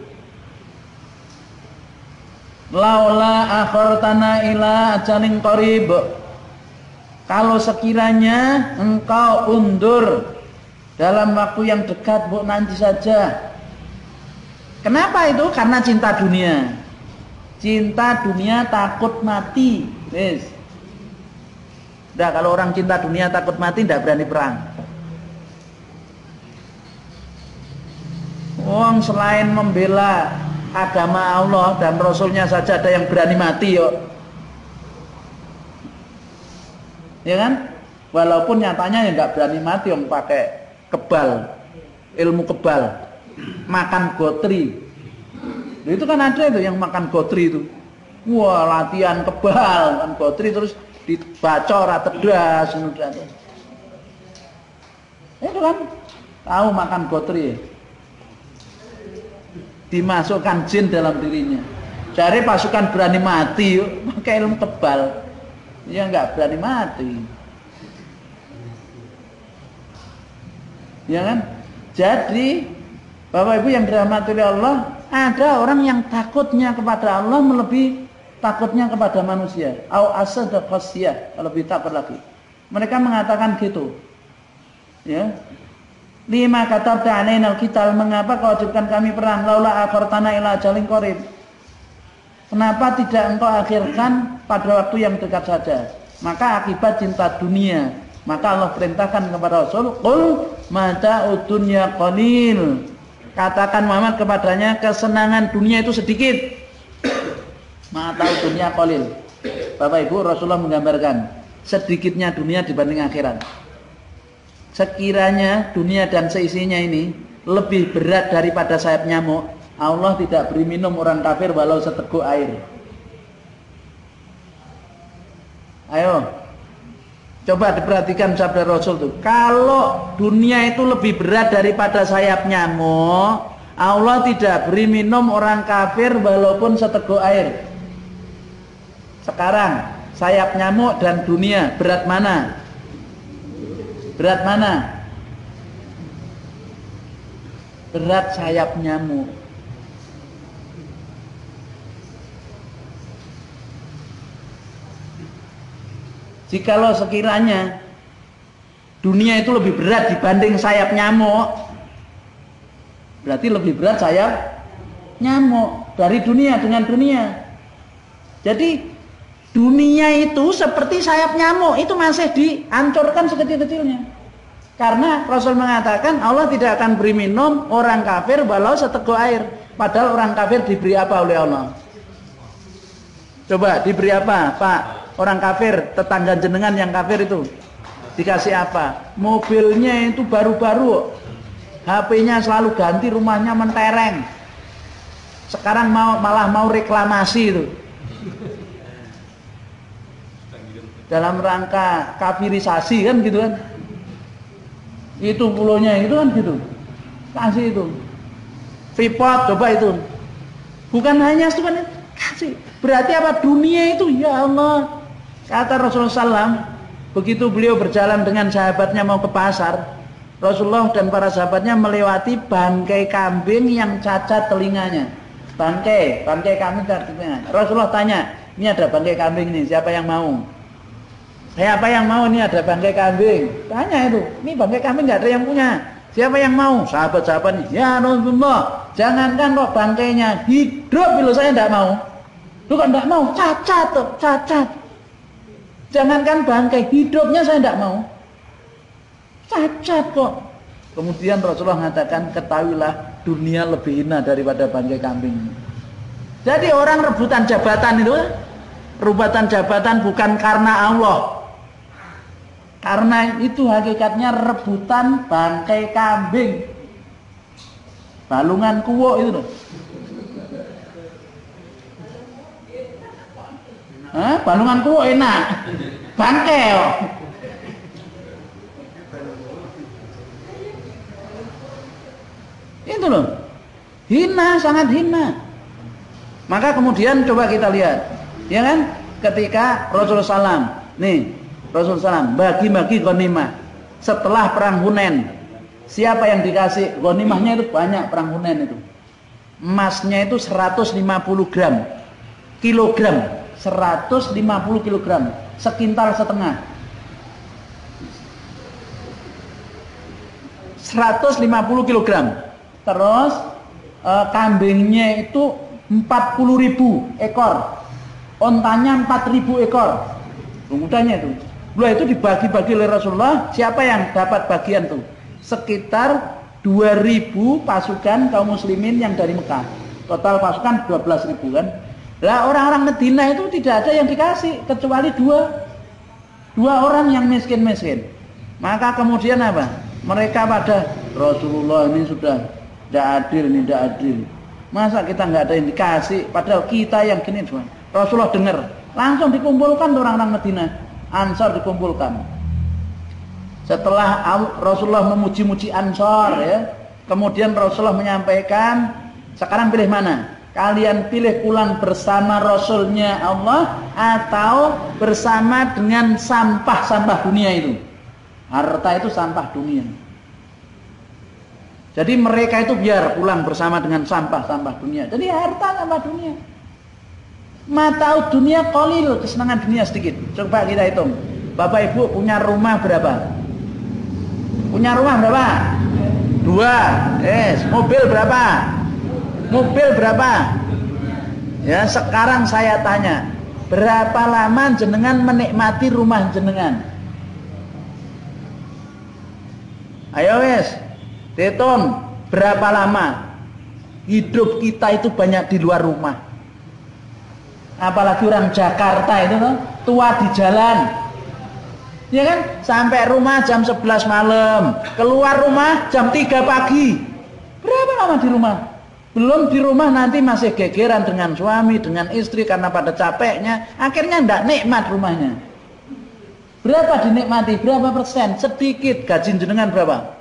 Laula akhartana ila ajalin qarib, kalau sekiranya engkau undur dalam waktu yang dekat, mbok nanti saja. Kenapa itu? Karena cinta dunia. Cinta dunia, takut mati. Wis. Udah, kalau orang cinta dunia takut mati tidak berani perang. Wong selain membela agama Allah dan Rasulnya saja ada yang berani mati yuk. Ya kan? Walaupun nyatanya ya nggak berani mati, yang pakai kebal, ilmu kebal, makan gotri. Itu kan ada itu yang makan gotri itu. Wah, latihan kebal, makan gotri terus dibacor atau tedas, itu kan tahu makan gotri, dimasukkan jin dalam dirinya. Cari pasukan berani mati, pakai ilmu kebal, ya nggak berani mati, ya kan? Jadi Bapak Ibu yang dirahmati oleh Allah, ada orang yang takutnya kepada Allah melebihi takutnya kepada manusia. Au asada khasyah, lebih takut lagi. Mereka mengatakan gitu. Ya. Lima katabta alainal qital, mengapa kau wajibkan kami perang? Laula akhartana ila ajalin qarib. Kenapa tidak engkau akhirkan pada waktu yang dekat saja? Maka akibat cinta dunia, maka Allah perintahkan kepada Rasul, qul mata'ud dunya qalil. Katakan Muhammad kepadanya, kesenangan dunia itu sedikit. Mata'ud dunya qalil. Bapak Ibu, Rasulullah menggambarkan sedikitnya dunia dibanding akhirat. Sekiranya dunia dan seisinya ini lebih berat daripada sayap nyamuk, Allah tidak beri minum orang kafir walau seteguk air. Ayo, coba diperhatikan sabda Rasul tuh. Kalau dunia itu lebih berat daripada sayap nyamuk, Allah tidak beri minum orang kafir walaupun seteguk air. Sekarang sayap nyamuk dan dunia, berat mana? Berat mana? Berat sayap nyamuk. Jikalau sekiranya dunia itu lebih berat dibanding sayap nyamuk, berarti lebih berat sayap nyamuk dari dunia dengan dunia. Jadi dunia itu seperti sayap nyamuk, itu masih dihancurkan sekecil-kecilnya. Karena Rasul mengatakan Allah tidak akan beri minum orang kafir walau seteguk air. Padahal orang kafir diberi apa oleh Allah? Coba diberi apa, Pak? Orang kafir, tetangga jenengan yang kafir itu dikasih apa? Mobilnya itu baru-baru, HP-nya selalu ganti, rumahnya mentereng. Sekarang malah mau reklamasi itu. Dalam rangka kafirisasi kan gitu kan. Itu pulaunya itu kan gitu. Kasih itu. Freeport coba itu. Bukan hanya itu kan, kasih. Berarti apa? Dunia itu, ya Allah. Kata Rasulullah SAW, begitu beliau berjalan dengan sahabatnya mau ke pasar, Rasulullah dan para sahabatnya melewati bangkai kambing yang cacat telinganya. Bangkai kambing cacat telinganya. Rasulullah tanya, Ini ada bangkai kambing nih, siapa yang mau? Siapa yang mau? Ini ada bangkai kambing. Tanya itu, ini bangkai kambing nggak ada yang punya. Siapa yang mau? Sahabat-sahabat nih. Ya Rasulullah, jangankan kok bangkainya hidup, bila saya tidak mau. Lu kok tidak mau? Cacat tuh, cacat. Jangankan bangkai, hidupnya saya tidak mau. Cacat kok. Kemudian Rasulullah mengatakan, ketahuilah dunia lebih hina daripada bangkai kambing. Jadi orang rebutan jabatan itu, rebutan jabatan bukan karena Allah. Karena itu hakikatnya rebutan bangkai kambing. Balungan kuwo itu loh. Hah? Balungan kuwo enak. Bangkai kok. Itu loh. Hina, sangat hina. Maka kemudian coba kita lihat. Ya kan? Ketika Rasulullah SAW, nih Rasulullah SAW bagi-bagi ghanimah setelah perang Hunain. Siapa yang dikasih ghanimahnya itu banyak perang Hunain itu. Emasnya itu 150 gram. Kilogram, 150 kilogram, sekintal setengah. 150 kilogram. Terus kambingnya itu 40.000 ekor. Ontanya 4.000 ekor. Mudahnya itu. Itu dibagi-bagi oleh Rasulullah. Siapa yang dapat bagian tuh? Sekitar 2.000 pasukan kaum muslimin yang dari Mekah. Total pasukan 12.000 kan. Lah orang-orang Madinah itu tidak ada yang dikasih kecuali dua orang yang miskin-miskin. Maka kemudian apa? Mereka pada Rasulullah ini sudah tidak adil, ini tidak adil. Masa kita nggak ada yang dikasih? Padahal kita yang gini cuma. Rasulullah dengar. Langsung dikumpulkan orang-orang Madinah, Ansar dikumpulkan. Setelah Rasulullah memuji-muji Ansar, ya, kemudian Rasulullah menyampaikan, sekarang pilih mana? Kalian pilih pulang bersama Rasulnya Allah atau bersama dengan sampah-sampah dunia itu. Harta itu sampah dunia. Jadi mereka itu biar pulang bersama dengan sampah-sampah dunia. Jadi harta sampah dunia. Mata dunia qalil, kesenangan dunia sedikit. Coba kita hitung. Bapak Ibu punya rumah berapa? Punya rumah berapa? 2. Mobil berapa? Mobil berapa? Ya, sekarang saya tanya, berapa lama jenengan menikmati rumah jenengan? Ayo wes, hitung berapa lama hidup kita itu banyak di luar rumah. Apalagi orang Jakarta itu tuh, tua di jalan. Ya kan? Sampai rumah jam 11 malam, keluar rumah jam 3 pagi. Berapa lama di rumah? Belum di rumah nanti masih gegeran dengan suami, dengan istri karena pada capeknya, akhirnya ndak nikmat rumahnya. Berapa dinikmati? Berapa persen? Sedikit. Gaji jenengan berapa?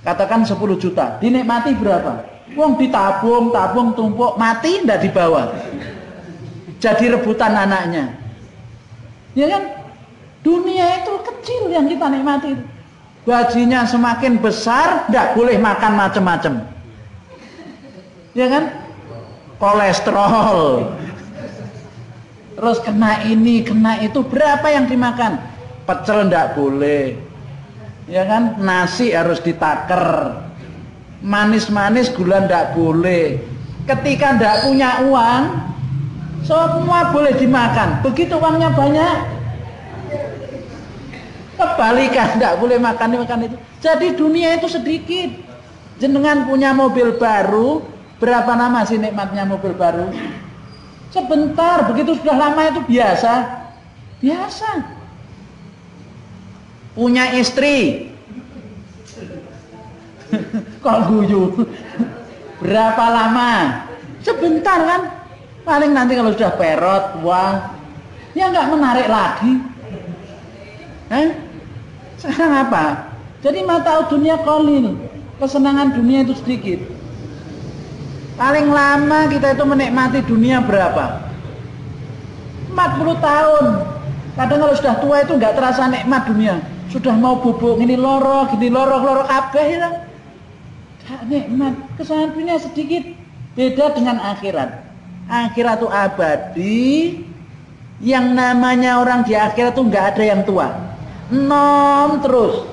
Katakan 10 juta. Dinikmati berapa? Wong ditabung, tabung tumpuk, mati ndak dibawa. Jadi rebutan anaknya. Ya kan? Dunia itu kecil yang kita nikmati. Gajinya semakin besar, ndak boleh makan macam-macam. Ya kan? Kolesterol. Terus kena ini, kena itu, berapa yang dimakan? Pecel ndak boleh. Ya kan? Nasi harus ditaker. Manis-manis gula ndak boleh. Ketika ndak punya uang, semua boleh dimakan. Begitu uangnya banyak, kebalikan, ndak boleh makan itu. Jadi dunia itu sedikit. Jenengan punya mobil baru, berapa lama sih nikmatnya mobil baru? Sebentar, begitu sudah lama itu biasa. Biasa. Punya istri. Kok guyu? Berapa lama? Sebentar kan? Paling nanti kalau sudah perot, uang, ya nggak menarik lagi. Sekarang apa? Jadi mata dunia qalil. Kesenangan dunia itu sedikit. Paling lama kita itu menikmati dunia berapa? 40 tahun. Kadang kalau sudah tua itu nggak terasa nikmat dunia. Sudah mau bubuk, ini lorok kabeh ya. Gak nikmat. Kesenangan dunia sedikit. Beda dengan akhirat. Akhirat itu abadi, Yang namanya orang di akhirat tuh nggak ada yang tua. Nom terus.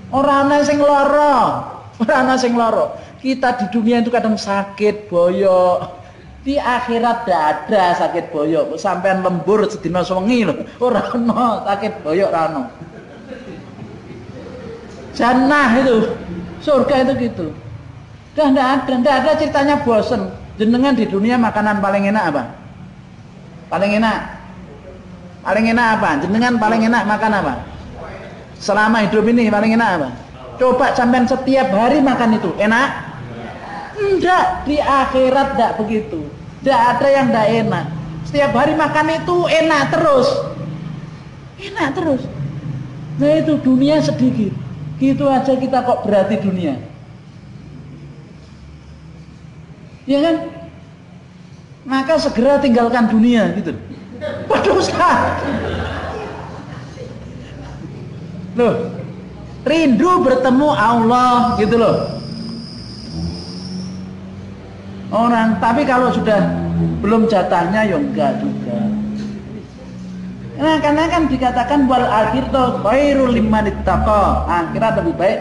Orang ana sing lara. Orang ana sing lara. Kita di dunia itu kadang sakit boyok. Di akhirat tidak ada sakit boyok. Sampean lembur sedina sewengi lho. Ora ono sakit boyok ora ono. Jannah itu, surga itu gitu. Dah tidak ada ceritanya bosen. Jenengan di dunia makanan paling enak apa? Paling enak. Paling enak apa? Jenengan paling enak makan apa? Selama hidup ini paling enak apa? Coba sampean setiap hari makan itu, enak? Enggak, di akhirat enggak begitu. Enggak ada yang enggak enak. Setiap hari makan itu enak terus. Enak terus. Nah itu dunia sedikit. Gitu aja kita kok berarti dunia. Ya kan? Maka segera tinggalkan dunia gitu. Waduh Ustaz. Loh, rindu bertemu Allah gitu loh. Orang, tapi kalau sudah belum jatahnya ya enggak juga. Nah, karena kan dikatakan wal akhiratu khairul liman ittaqa. Akhirat lebih baik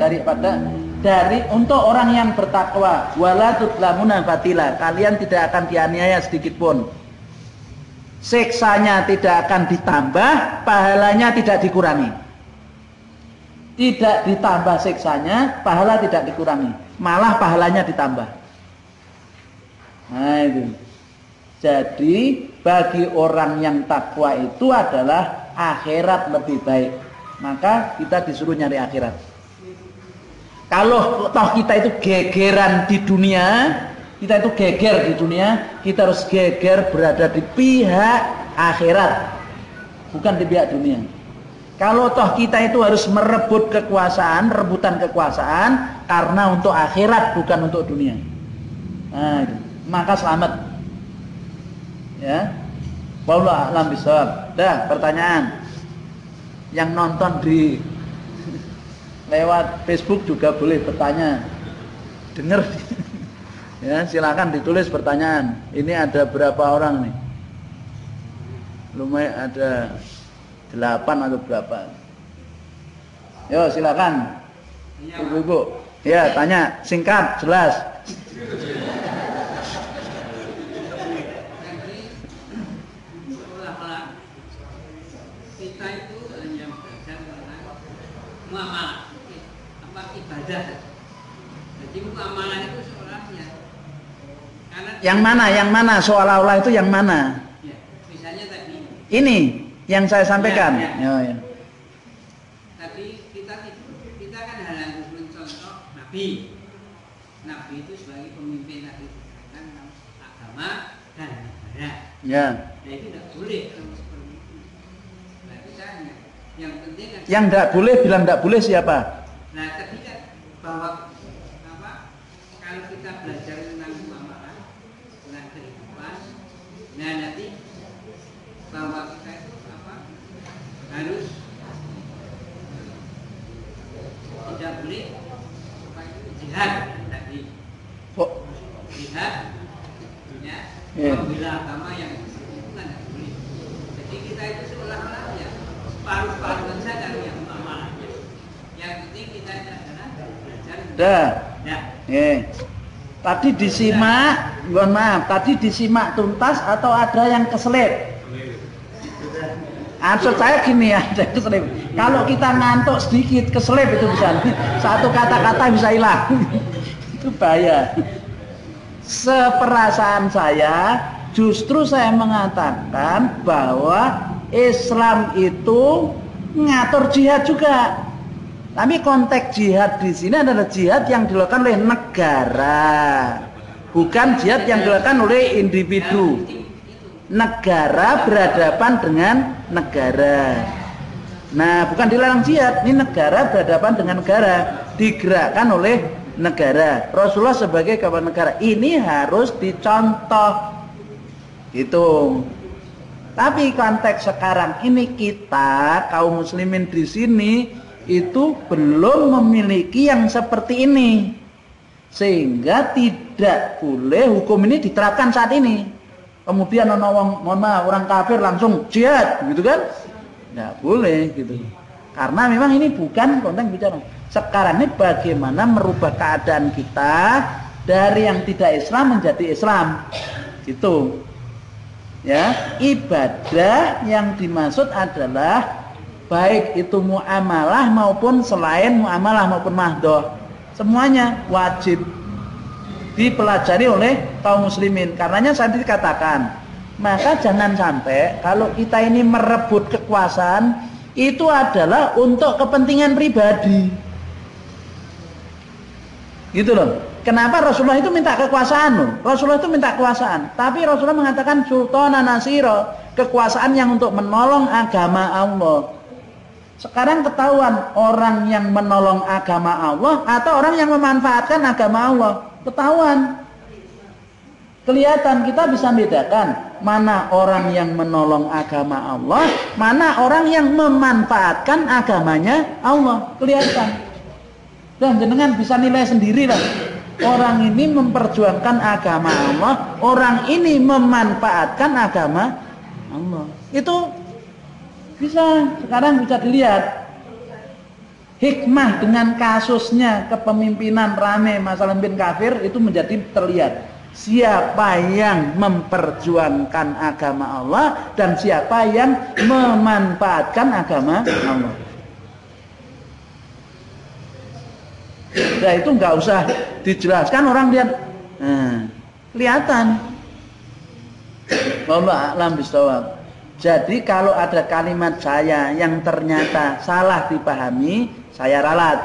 dari untuk orang yang bertakwa. Wala tudlamuna fatila. Kalian tidak akan dianiaya sedikit pun. Siksanya tidak akan ditambah, pahalanya tidak dikurangi. Tidak ditambah siksanya, pahala tidak dikurangi. Malah pahalanya ditambah. Nah itu. Jadi bagi orang yang takwa itu adalah akhirat lebih baik. Maka kita disuruh nyari akhirat. Kalau toh kita itu gegeran di dunia, kita itu geger di dunia, kita harus geger berada di pihak akhirat, bukan di pihak dunia. Kalau toh kita itu harus merebut kekuasaan, rebutan kekuasaan karena untuk akhirat bukan untuk dunia. Nah, itu. Maka selamat. Ya. Wallahu a'lam bishawab. Dah, pertanyaan. Yang nonton di lewat Facebook juga boleh bertanya. Dengar. Ya, silakan ditulis pertanyaan. Ini ada berapa orang nih? Lumayan ada 8 atau berapa? Yo, silakan. Ibu-ibu. Ya, tanya singkat, jelas. Kita itu hanya belajar tentang muamalah, apa ibadah. Jadi muamalah itu seolahnya. Yang mana seolah-olah itu yang mana? Ya, misalnya tadi. Ini yang saya sampaikan. Ya. Ya. Tadi kita kan harus mencontoh Nabi. Nabi itu sebagai pemimpin tadi kan agama dan negara. Ya. Nah itu tidak boleh seperti itu. Nah kita hanya yang penting kan. Yang tidak boleh bilang tidak boleh siapa? Nah tadi kan bahwa apa? Kalau kita belajar tentang muamalah, tentang kehidupan, nah nanti bahwa kita itu apa? Harus tidak boleh jihad tadi. Jihad ya, membela agama yang itu kan tidak boleh. Jadi kita itu seolah-olah ya paruh-paruhan saja yang amalahnya. Yang penting kita adalah belajar. Dah. Ya. Tadi disimak, mohon maaf, tadi disimak tuntas atau ada yang keselip? Maksud saya gini ya, ada keselip. Kalau kita ngantuk sedikit keselip itu bisa, satu kata-kata bisa hilang. Itu bahaya. Seperasaan saya, justru saya mengatakan bahwa Islam itu ngatur jihad juga. Tapi konteks jihad di sini adalah jihad yang dilakukan oleh negara, bukan jihad yang dilakukan oleh individu. Negara berhadapan dengan negara. Nah, bukan dilarang jihad, ini negara berhadapan dengan negara, digerakkan oleh negara. Rasulullah sebagai kepala negara ini harus dicontoh. Gitu. Tapi konteks sekarang ini kita kaum muslimin di sini itu belum memiliki yang seperti ini, sehingga tidak boleh hukum ini diterapkan saat ini. kemudian orang kafir langsung jihad, gitu kan? Nggak boleh gitu. Karena memang ini bukan konteks bicara. Sekarang ini bagaimana merubah keadaan kita dari yang tidak Islam menjadi Islam, gitu. Ya, ibadah yang dimaksud adalah baik itu muamalah maupun selain muamalah maupun mahdoh, semuanya wajib dipelajari oleh kaum muslimin. Karenanya saya dikatakan, maka jangan sampai kalau kita ini merebut kekuasaan itu adalah untuk kepentingan pribadi, gitu loh. Kenapa Rasulullah itu minta kekuasaan loh? Rasulullah itu minta kekuasaan, tapi Rasulullah mengatakan sultanan nasiro, kekuasaan yang untuk menolong agama Allah. Sekarang ketahuan orang yang menolong agama Allah atau orang yang memanfaatkan agama Allah. Ketahuan. Kelihatan, kita bisa bedakan mana orang yang menolong agama Allah, mana orang yang memanfaatkan agamanya Allah. Kelihatan. Dan jenengan bisa nilai sendiri lah. Orang ini memperjuangkan agama Allah, orang ini memanfaatkan agama Allah. Itu bisa, sekarang bisa dilihat. Hikmah dengan kasusnya kepemimpinan rame masalah bin kafir itu menjadi terlihat. Siapa yang memperjuangkan agama Allah dan siapa yang memanfaatkan agama Allah. Nah itu nggak usah dijelaskan, orang lihat, kelihatan. Wallahu a'lam bishawab. Jadi kalau ada kalimat saya yang ternyata salah dipahami, saya ralat.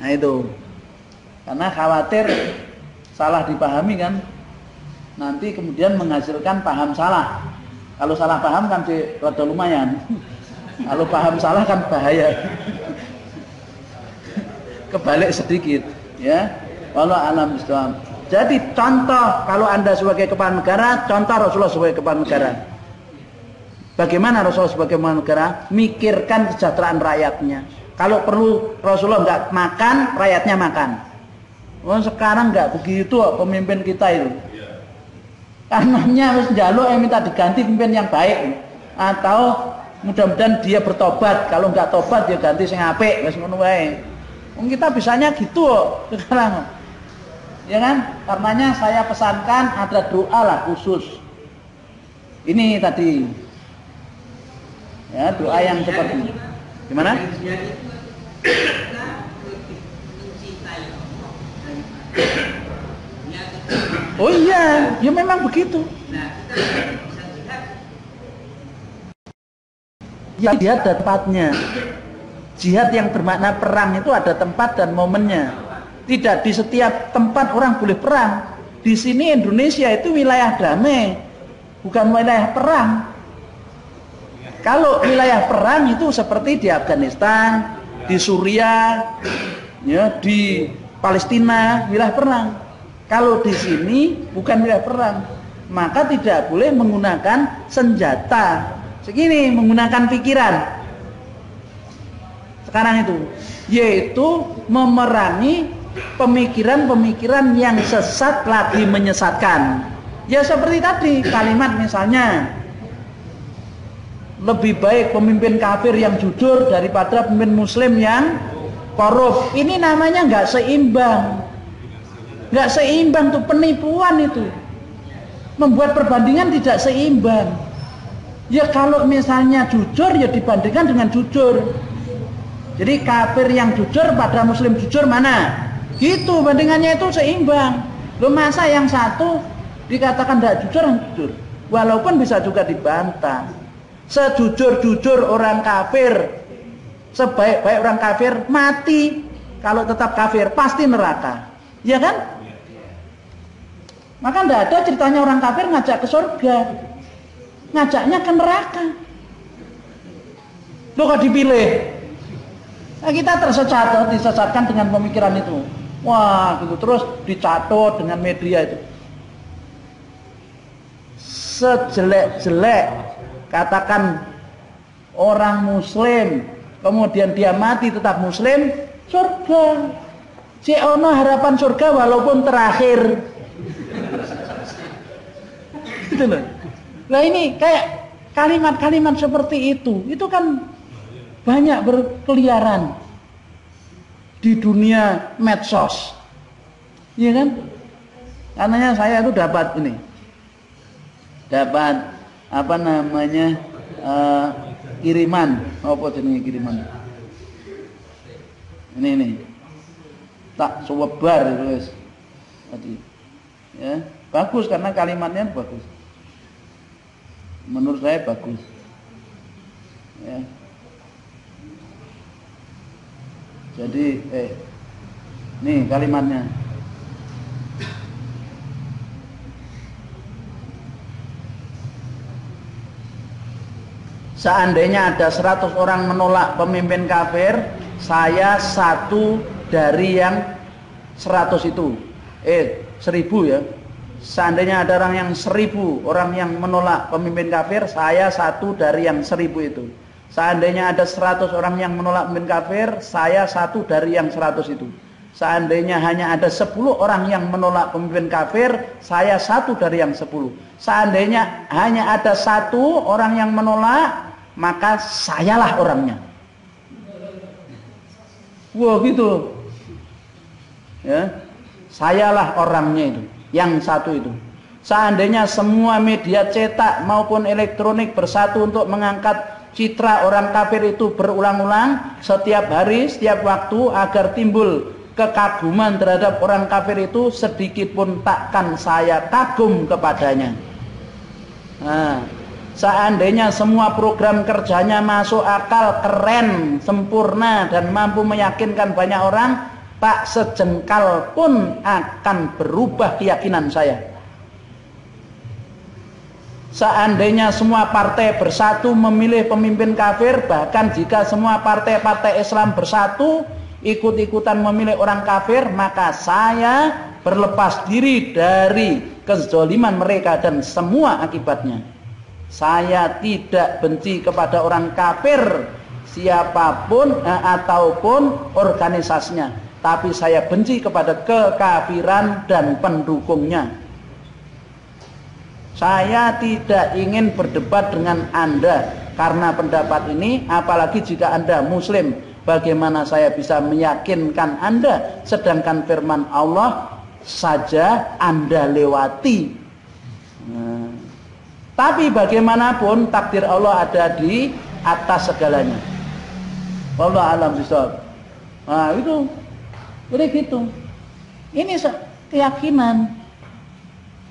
Nah itu, karena khawatir salah dipahami kan, nanti kemudian menghasilkan paham salah. Kalau salah paham kan rada lumayan. Kalau paham salah kan bahaya. Kebalik sedikit, ya. Wallahu a'lam bishawab. Jadi contoh kalau Anda sebagai kepala negara, contoh Rasulullah sebagai kepala negara. Bagaimana Rasulullah sebagai kepala negara? Mikirkan kesejahteraan rakyatnya. Kalau perlu Rasulullah nggak makan, rakyatnya makan. Oh sekarang nggak begitu pemimpin kita itu. Karenanya harus njaluk yang minta diganti pemimpin yang baik, atau mudah-mudahan dia bertobat. Kalau nggak tobat dia ganti sing apik, wis ngono wae. Kita bisanya gitu sekarang, ya kan? Karenanya saya pesankan ada doa lah khusus. Ini tadi, ya doa yang seperti ini. Gimana? Oh iya, ya memang begitu. Ya dia ada tempatnya. Jihad yang bermakna perang itu ada tempat dan momennya. Tidak di setiap tempat orang boleh perang. Di sini Indonesia itu wilayah damai, bukan wilayah perang. Kalau wilayah perang itu seperti di Afghanistan, di Suriah, ya, di Palestina, wilayah perang. Kalau di sini bukan wilayah perang, maka tidak boleh menggunakan senjata. Segini menggunakan pikiran. Sekarang itu, yaitu memerangi pemikiran-pemikiran yang sesat lagi menyesatkan. Ya seperti tadi kalimat misalnya, lebih baik pemimpin kafir yang jujur daripada pemimpin muslim yang korup. Ini namanya nggak seimbang. Nggak seimbang tuh, penipuan itu. Membuat perbandingan tidak seimbang. Ya kalau misalnya jujur ya dibandingkan dengan jujur. Jadi kafir yang jujur pada muslim jujur mana? Gitu bandingannya itu seimbang. Loh masa yang satu dikatakan tidak jujur, yang jujur. Walaupun bisa juga dibantah. Sejujur-jujur orang kafir, sebaik-baik orang kafir mati. Kalau tetap kafir pasti neraka. Ya kan? Maka tidak ada ceritanya orang kafir ngajak ke surga. Ngajaknya ke neraka. Loh kok dipilih? Nah, kita disesatkan dengan pemikiran itu. Wah, gitu terus dicatut dengan media itu. Sejelek-jelek katakan orang muslim, kemudian dia mati tetap muslim, surga. Si ono harapan surga walaupun terakhir. Gitu loh. Nah ini kayak kalimat-kalimat seperti itu kan banyak berkeliaran di dunia medsos. Iya kan? Karenanya saya itu dapat apa namanya kiriman, apa jenis kiriman? Ini tak sewebar terus tadi, ya bagus karena kalimatnya bagus, menurut saya bagus, ya. Jadi nih kalimatnya. Seandainya ada 100 orang menolak pemimpin kafir, saya satu dari yang 100 itu. 1000 ya. Seandainya ada orang yang 1000 orang yang menolak pemimpin kafir, saya satu dari yang 1000 itu. Seandainya ada 100 orang yang menolak pemimpin kafir, saya satu dari yang 100 itu. Seandainya hanya ada 10 orang yang menolak pemimpin kafir, saya satu dari yang 10. Seandainya hanya ada 1 orang yang menolak, maka sayalah orangnya. Wah gitu. Ya, sayalah orangnya itu, yang satu itu. Seandainya semua media cetak maupun elektronik bersatu untuk mengangkat citra orang kafir itu berulang-ulang setiap hari, setiap waktu agar timbul kekaguman terhadap orang kafir itu, sedikit pun takkan saya kagum kepadanya. Nah, seandainya semua program kerjanya masuk akal, keren, sempurna dan mampu meyakinkan banyak orang, tak sejengkal pun akan berubah keyakinan saya. Seandainya semua partai bersatu memilih pemimpin kafir, bahkan jika semua partai-partai Islam bersatu ikut-ikutan memilih orang kafir, maka saya berlepas diri dari kezaliman mereka dan semua akibatnya. Saya tidak benci kepada orang kafir siapapun ataupun organisasinya, tapi saya benci kepada kekafiran dan pendukungnya. Saya tidak ingin berdebat dengan Anda karena pendapat ini, apalagi jika Anda Muslim. Bagaimana saya bisa meyakinkan Anda, sedangkan firman Allah saja Anda lewati. Nah, tapi bagaimanapun takdir Allah ada di atas segalanya. Wallahu a'lam bishawab. Nah itu, udah gitu. Ini keyakinan.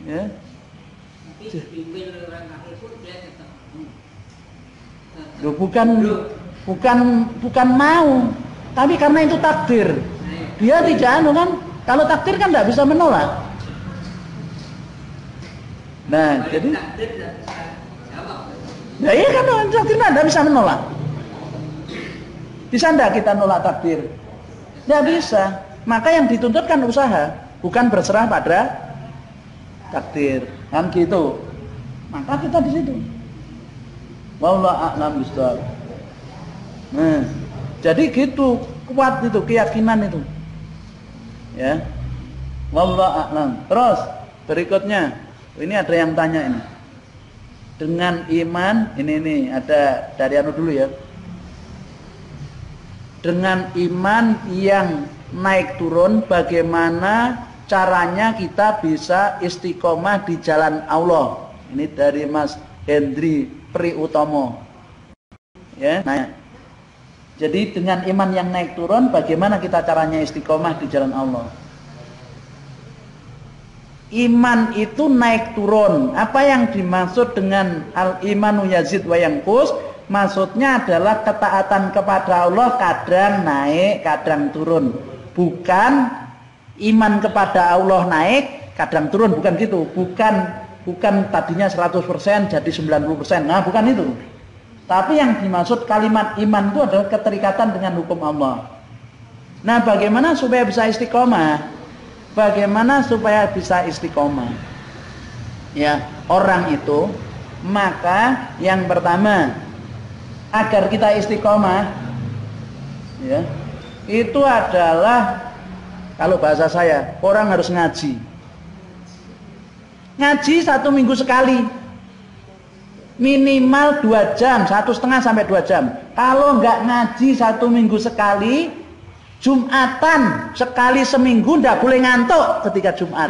Ya. Loh, bukan mau, tapi karena itu takdir. Dia tidak kan, kalau takdir kan tidak bisa menolak. Nah, jadi ya iya kan, takdir tidak bisa menolak. Bisa enggak kita nolak takdir? Tidak bisa. Maka yang dituntut kan usaha, bukan berserah pada takdir. Kan gitu. Maka kita di situ. Wallahu a'lam bishawab. Nah, jadi gitu, kuat itu keyakinan itu. Ya. Wallahu a'lam. Terus berikutnya, ini ada yang tanya ini. Dengan iman, ini ada dari anu dulu ya. Dengan iman yang naik turun, bagaimana caranya kita bisa istiqomah di jalan Allah? Ini dari Mas Hendri Priutomo. Ya, nah. Jadi dengan iman yang naik turun, bagaimana kita caranya istiqomah di jalan Allah? Iman itu naik turun. Apa yang dimaksud dengan al-imanu yazid wa yanqus? Maksudnya adalah ketaatan kepada Allah kadang naik, kadang turun. Bukan iman kepada Allah naik, kadang turun, bukan gitu. Bukan tadinya 100% jadi 90%. Nah, bukan itu. Tapi yang dimaksud kalimat iman itu adalah keterikatan dengan hukum Allah. Nah, bagaimana supaya bisa istiqomah? Bagaimana supaya bisa istiqomah? Ya, orang itu, maka yang pertama, agar kita istiqomah, ya, itu adalah, kalau bahasa saya, orang harus ngaji. Ngaji 1 minggu sekali. Minimal 2 jam, 1,5 sampai 2 jam. Kalau nggak ngaji 1 minggu sekali, Jumatan sekali seminggu nggak boleh ngantuk ketika Jumat.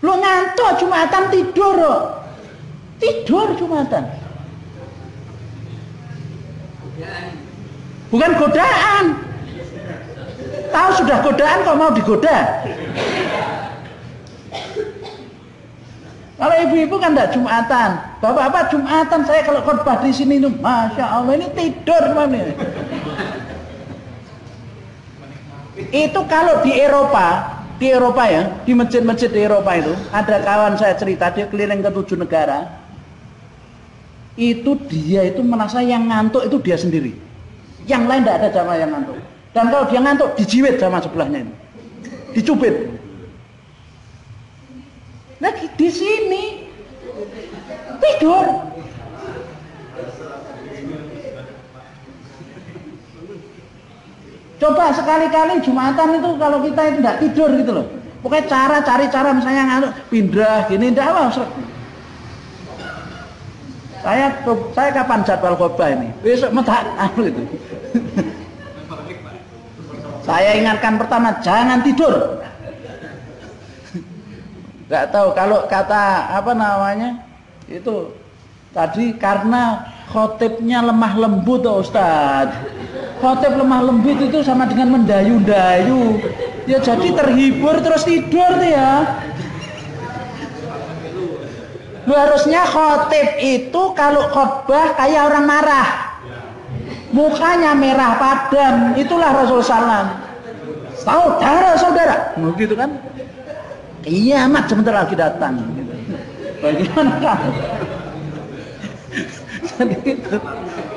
Lu ngantuk Jumatan tidur, tidur Jumatan. Bukan godaan. Tahu sudah godaan kok mau digoda. Kalau ibu-ibu kan enggak Jumatan. Bapak-bapak Jumatan, saya kalau khotbah di sini itu Masya Allah ini tidur mana? Itu kalau di Eropa ya, di masjid-masjid di Eropa itu, ada kawan saya cerita dia keliling ke 7 negara. Itu dia itu merasa yang ngantuk itu dia sendiri. Yang lain enggak ada jamaah yang ngantuk. Dan kalau dia ngantuk dijiwit sama sebelahnya itu. Dicubit. Lagi di sini tidur. Coba sekali-kali Jumatan itu kalau kita itu tidak tidur gitu loh. Pokoknya cari cara misalnya ngantuk pindah gini tidak apa. Saya kapan jadwal khotbah ini? Besok metak gitu. Saya ingatkan pertama jangan tidur. Gak tahu kalau kata apa namanya itu tadi karena khotibnya lemah lembut Ustaz. Khotib lemah lembut itu sama dengan mendayu-dayu. Ya jadi terhibur terus tidur tuh ya. Lu harusnya khotib itu kalau khotbah kayak orang marah. Mukanya merah padam, itulah Rasulullah SAW. Saudara-saudara, begitu kan? Kiamat sebentar lagi datang. Bagaimana kamu?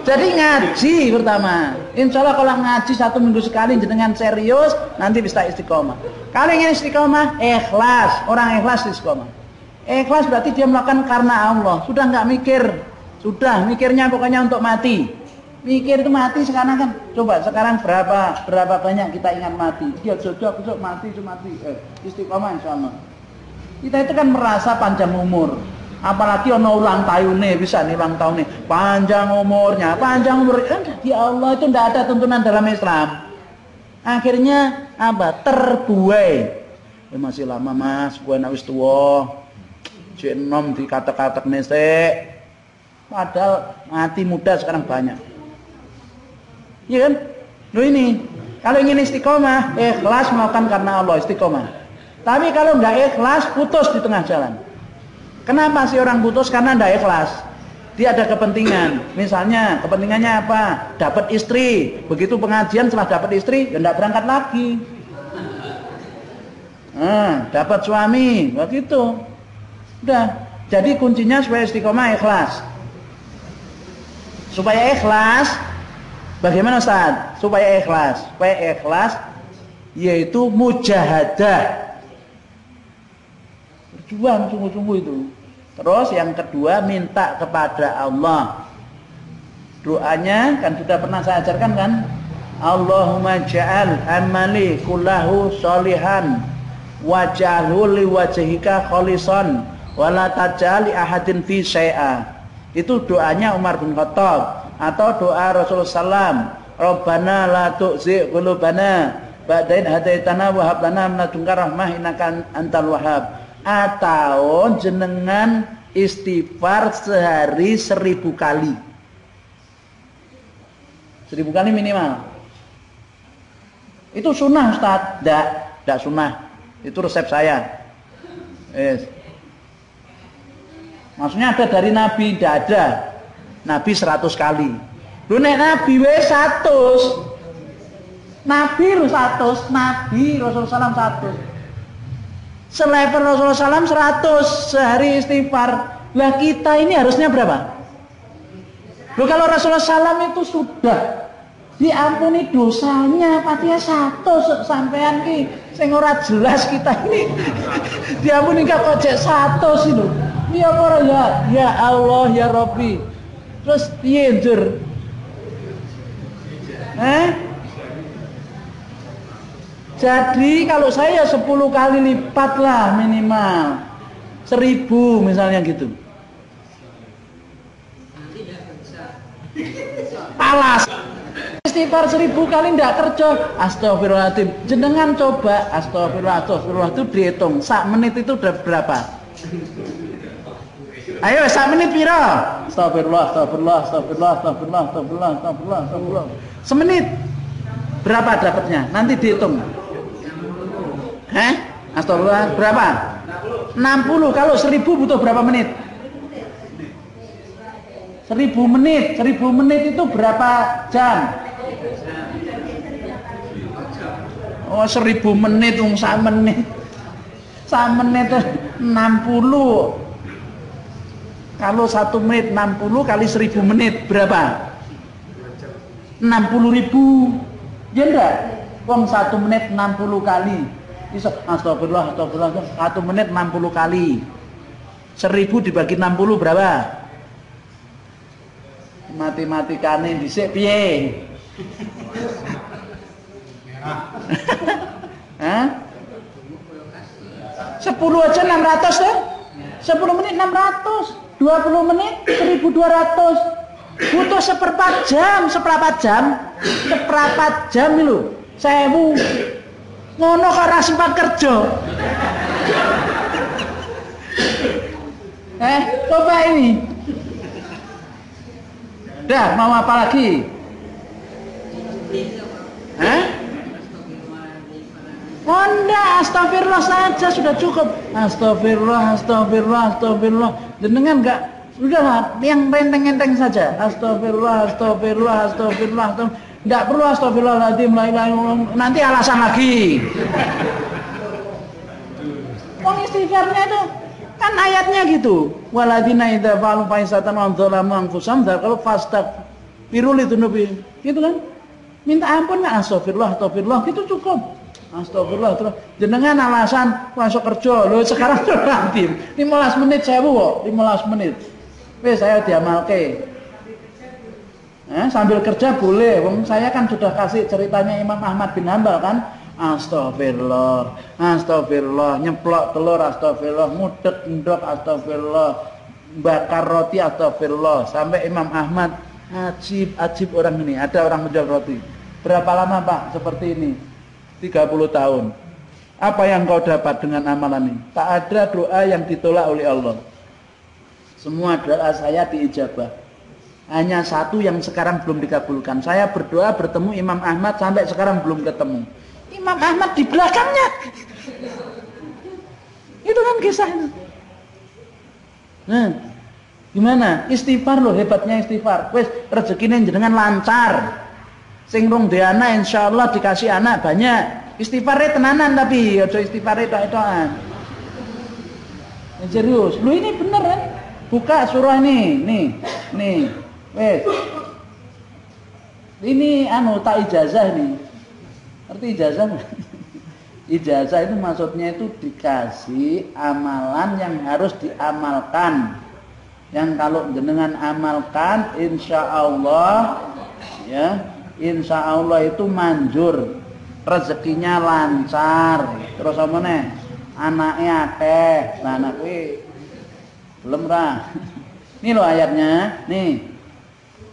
Jadi ngaji pertama. Insya Allah kalau ngaji 1 minggu sekali dengan serius, nanti bisa istiqomah. Kalau ingin istiqomah, ikhlas. Orang ikhlas istiqomah. Ikhlas berarti dia melakukan karena Allah. Sudah nggak mikir. Sudah mikirnya pokoknya untuk mati. Mikir itu mati sekarang kan. Coba sekarang berapa banyak kita ingat mati. Dia jodoh besok mati. Istiqomah insya Allah. Kita itu kan merasa panjang umur. Apalagi ono ulang tahunnya bisa nih ulang tahunnya. Panjang umurnya. Ya Allah itu tidak ada tuntunan dalam Islam. Akhirnya apa? Terbuai. Masih lama mas. Gue nawis tua. Cik nom di kata-kata nesek. Padahal mati muda sekarang banyak. Iya kan? Loh ini, kalau ingin istiqomah, ikhlas melakukan karena Allah, istiqomah. Tapi kalau nggak ikhlas, putus di tengah jalan. Kenapa sih orang putus? Karena nggak ikhlas. Dia ada kepentingan. Misalnya, kepentingannya apa? Dapat istri. Begitu pengajian setelah dapat istri, ya nggak berangkat lagi. Dapat suami, begitu. Udah. Jadi kuncinya supaya istiqomah ikhlas. Supaya ikhlas, bagaimana Ustaz? Supaya ikhlas yaitu mujahadah. Berjuang sungguh-sungguh itu. Terus yang kedua minta kepada Allah. Doanya kan sudah pernah saya ajarkan kan? Allahumma ja'al amali kullahu sholihan waj'alhu liwajhika kholisan wala taj'al li ahadin fi syai'a. Itu doanya Umar bin Khattab. Atau doa Rasulullah SAW, Rabbana la tu'zi' qulubana ba'da idh hadaitana wa hab lana min ladunka rahmah innaka antal wahhab. Atau jenengan istighfar sehari 1000 kali. 1000 kali minimal. Itu sunnah Ustaz? Tidak sunnah. Itu resep saya. Maksudnya ada dari Nabi? Tidak ada. Nabi 100 kali. Lu nek Nabi wis 100. Nabi 100, Nabi Rasulullah SAW 100. Selevel Rasulullah SAW 100 sehari istighfar. Lah kita ini harusnya berapa? Lu kalau Rasulullah SAW itu sudah diampuni dosanya patiya 100 sampean ki sing ora jelas kita ini diampuni kok cek 100 itu. Ya para ya Allah ya Rabbi. Terus piye njur? Jadi kalau saya 10 kali lipat lah minimal 1000 misalnya gitu. Alas istighfar 1000 kali ndak kerja. Astagfirullahaladzim. Jenengan coba astagfirullah itu dihitung. Sak menit itu udah berapa? Ayo sak menit piro? Astagfirullah. Semenit berapa dapatnya? Nanti dihitung. Astagfirullah berapa? 60. Kalau 1000 butuh berapa menit? 1000 menit. 1000 menit itu berapa jam? Oh 1000 menit sak menit. Sak menit 60. Kalau 1 menit 60 kali 1000 menit berapa? 60.000. Ya enggak? Wong 1 menit 60 kali. Bisa astagfirullah 1 menit 60 kali. 1000 dibagi 60 berapa? Matematikane dhisik piye? Hah? 10 aja 600 tuh. 10 menit 600. 20 menit 1200. Butuh seperempat jam lho. 1000. Ngono kok ora sempat kerja. Coba ini. Dah, mau apa lagi? Oh enggak, astagfirullah saja sudah cukup. Astagfirullah. Jenengan enggak, udahlah, yang enteng-enteng saja. Astagfirullah. Enggak perlu astagfirullahaladzim, la ilaha illallah. Nanti alasan lagi. Wong istighfarnya itu kan ayatnya gitu. Waladina idza fa'alu fahisatan wa dzalamu anfusahum dzakaru fastaghfiru lidzunubihim. Gitu kan? Minta ampun enggak astagfirullah gitu cukup. Astagfirullah terus jenengan alasan masuk kerja. Lho sekarang nanti 15 menit 1000 kok, 15 menit. Wis saya diamalke. Sambil kerja boleh. Wong saya kan sudah kasih ceritanya Imam Ahmad bin Hambal kan. Astagfirullah, nyeplok telur astagfirullah, ngudek endok astagfirullah, bakar roti astagfirullah. Sampai Imam Ahmad ajib orang ini. Ada orang menjual roti. Berapa lama Pak seperti ini? 30 tahun. Apa yang kau dapat dengan amalan ini? Tak ada doa yang ditolak oleh Allah. Semua doa saya diijabah. Hanya satu yang sekarang belum dikabulkan. Saya berdoa bertemu Imam Ahmad sampai sekarang belum ketemu. Imam Ahmad di belakangnya. Itu kan kisahnya. Nah, gimana? Istighfar loh, hebatnya istighfar. Wes rezekine jenengan lancar. Sing rong duwe anak insyaallah dikasih anak banyak. Istighfare tenanan tapi aja istighfare tok-tokan. Serius. Lu ini bener kan? Buka surah ini. Nih. Wes. Ini tak ijazah nih. Ngerti ijazah? Ijazah itu maksudnya itu dikasih amalan yang harus diamalkan. Yang kalau jenengan amalkan insyaallah ya, insyaallah itu manjur. Rezekinya lancar. Terus apa nih? Anaknya akeh. Nah anak kuwi belum ra. Ini loh ayatnya, nih.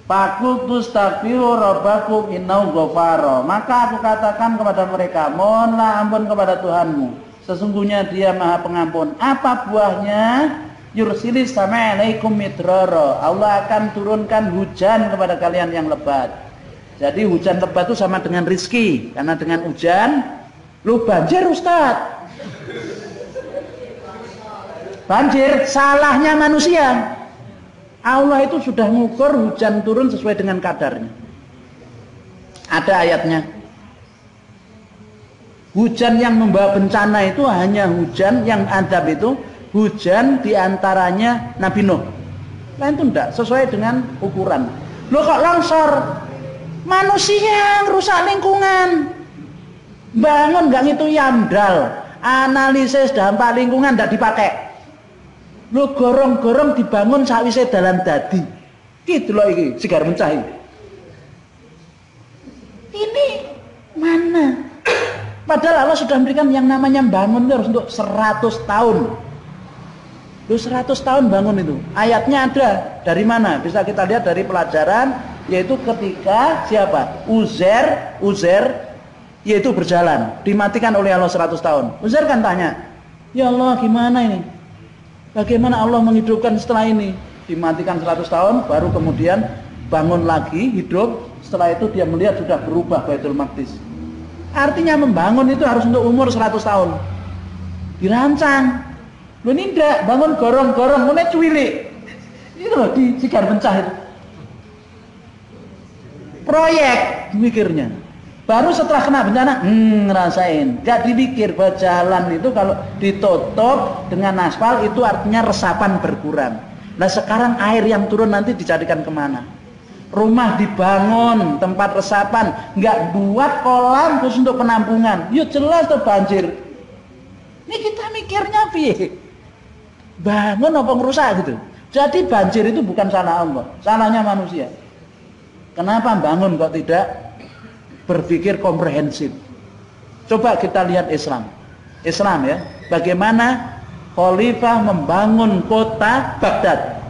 Fakultus taghfiru rabbakum innahu ghafara. Maka aku katakan kepada mereka, mohonlah ampun kepada Tuhanmu. Sesungguhnya Dia Maha Pengampun. Apa buahnya? Yursilis sama'alaikum midrara. Allah akan turunkan hujan kepada kalian yang lebat. Jadi hujan lebat itu sama dengan rizki. Karena dengan hujan, lu banjir Ustaz. Banjir, salahnya manusia. Allah itu sudah mengukur hujan turun sesuai dengan kadarnya. Ada ayatnya. Hujan yang membawa bencana itu hanya hujan yang adab itu hujan diantaranya Nabi Nuh. Lain itu enggak sesuai dengan ukuran. Loh kok longsor? Manusia yang rusak lingkungan. Bangun enggak ngitung yamdal. Analisis dampak lingkungan enggak dipakai. Lu gorong-gorong dibangun sakwise dalan dadi. Gitu loh iki, sigar mencah. Ini mana? Padahal Allah sudah memberikan yang namanya bangun itu harus untuk 100 tahun. Lu 100 tahun bangun itu. Ayatnya ada. Dari mana? Bisa kita lihat dari pelajaran, yaitu ketika siapa? Uzair yaitu berjalan, dimatikan oleh Allah 100 tahun. Uzair kan tanya, "Ya Allah, gimana ini? Bagaimana Allah menghidupkan setelah ini?" Dimatikan 100 tahun, baru kemudian bangun lagi, hidup. Setelah itu dia melihat sudah berubah Baitul Maqdis. Artinya membangun itu harus untuk umur 100 tahun. Dirancang. Lu ini ndak bangun gorong-gorong, mulai cuilik. Itu loh di Sigar Pencah itu. Proyek mikirnya. Baru setelah kena bencana, ngerasain. Gak dipikir bahwa jalan itu kalau ditutup dengan aspal itu artinya resapan berkurang. Nah sekarang air yang turun nanti dijadikan kemana? Rumah dibangun, tempat resapan, nggak buat kolam khusus untuk penampungan. Ya jelas tuh banjir. Ini kita mikirnya piye? Bangun apa ngerusak gitu. Jadi banjir itu bukan salah Allah, salahnya manusia. Kenapa bangun kok tidak berpikir komprehensif? Coba kita lihat Islam ya. Bagaimana Khalifah membangun kota Baghdad.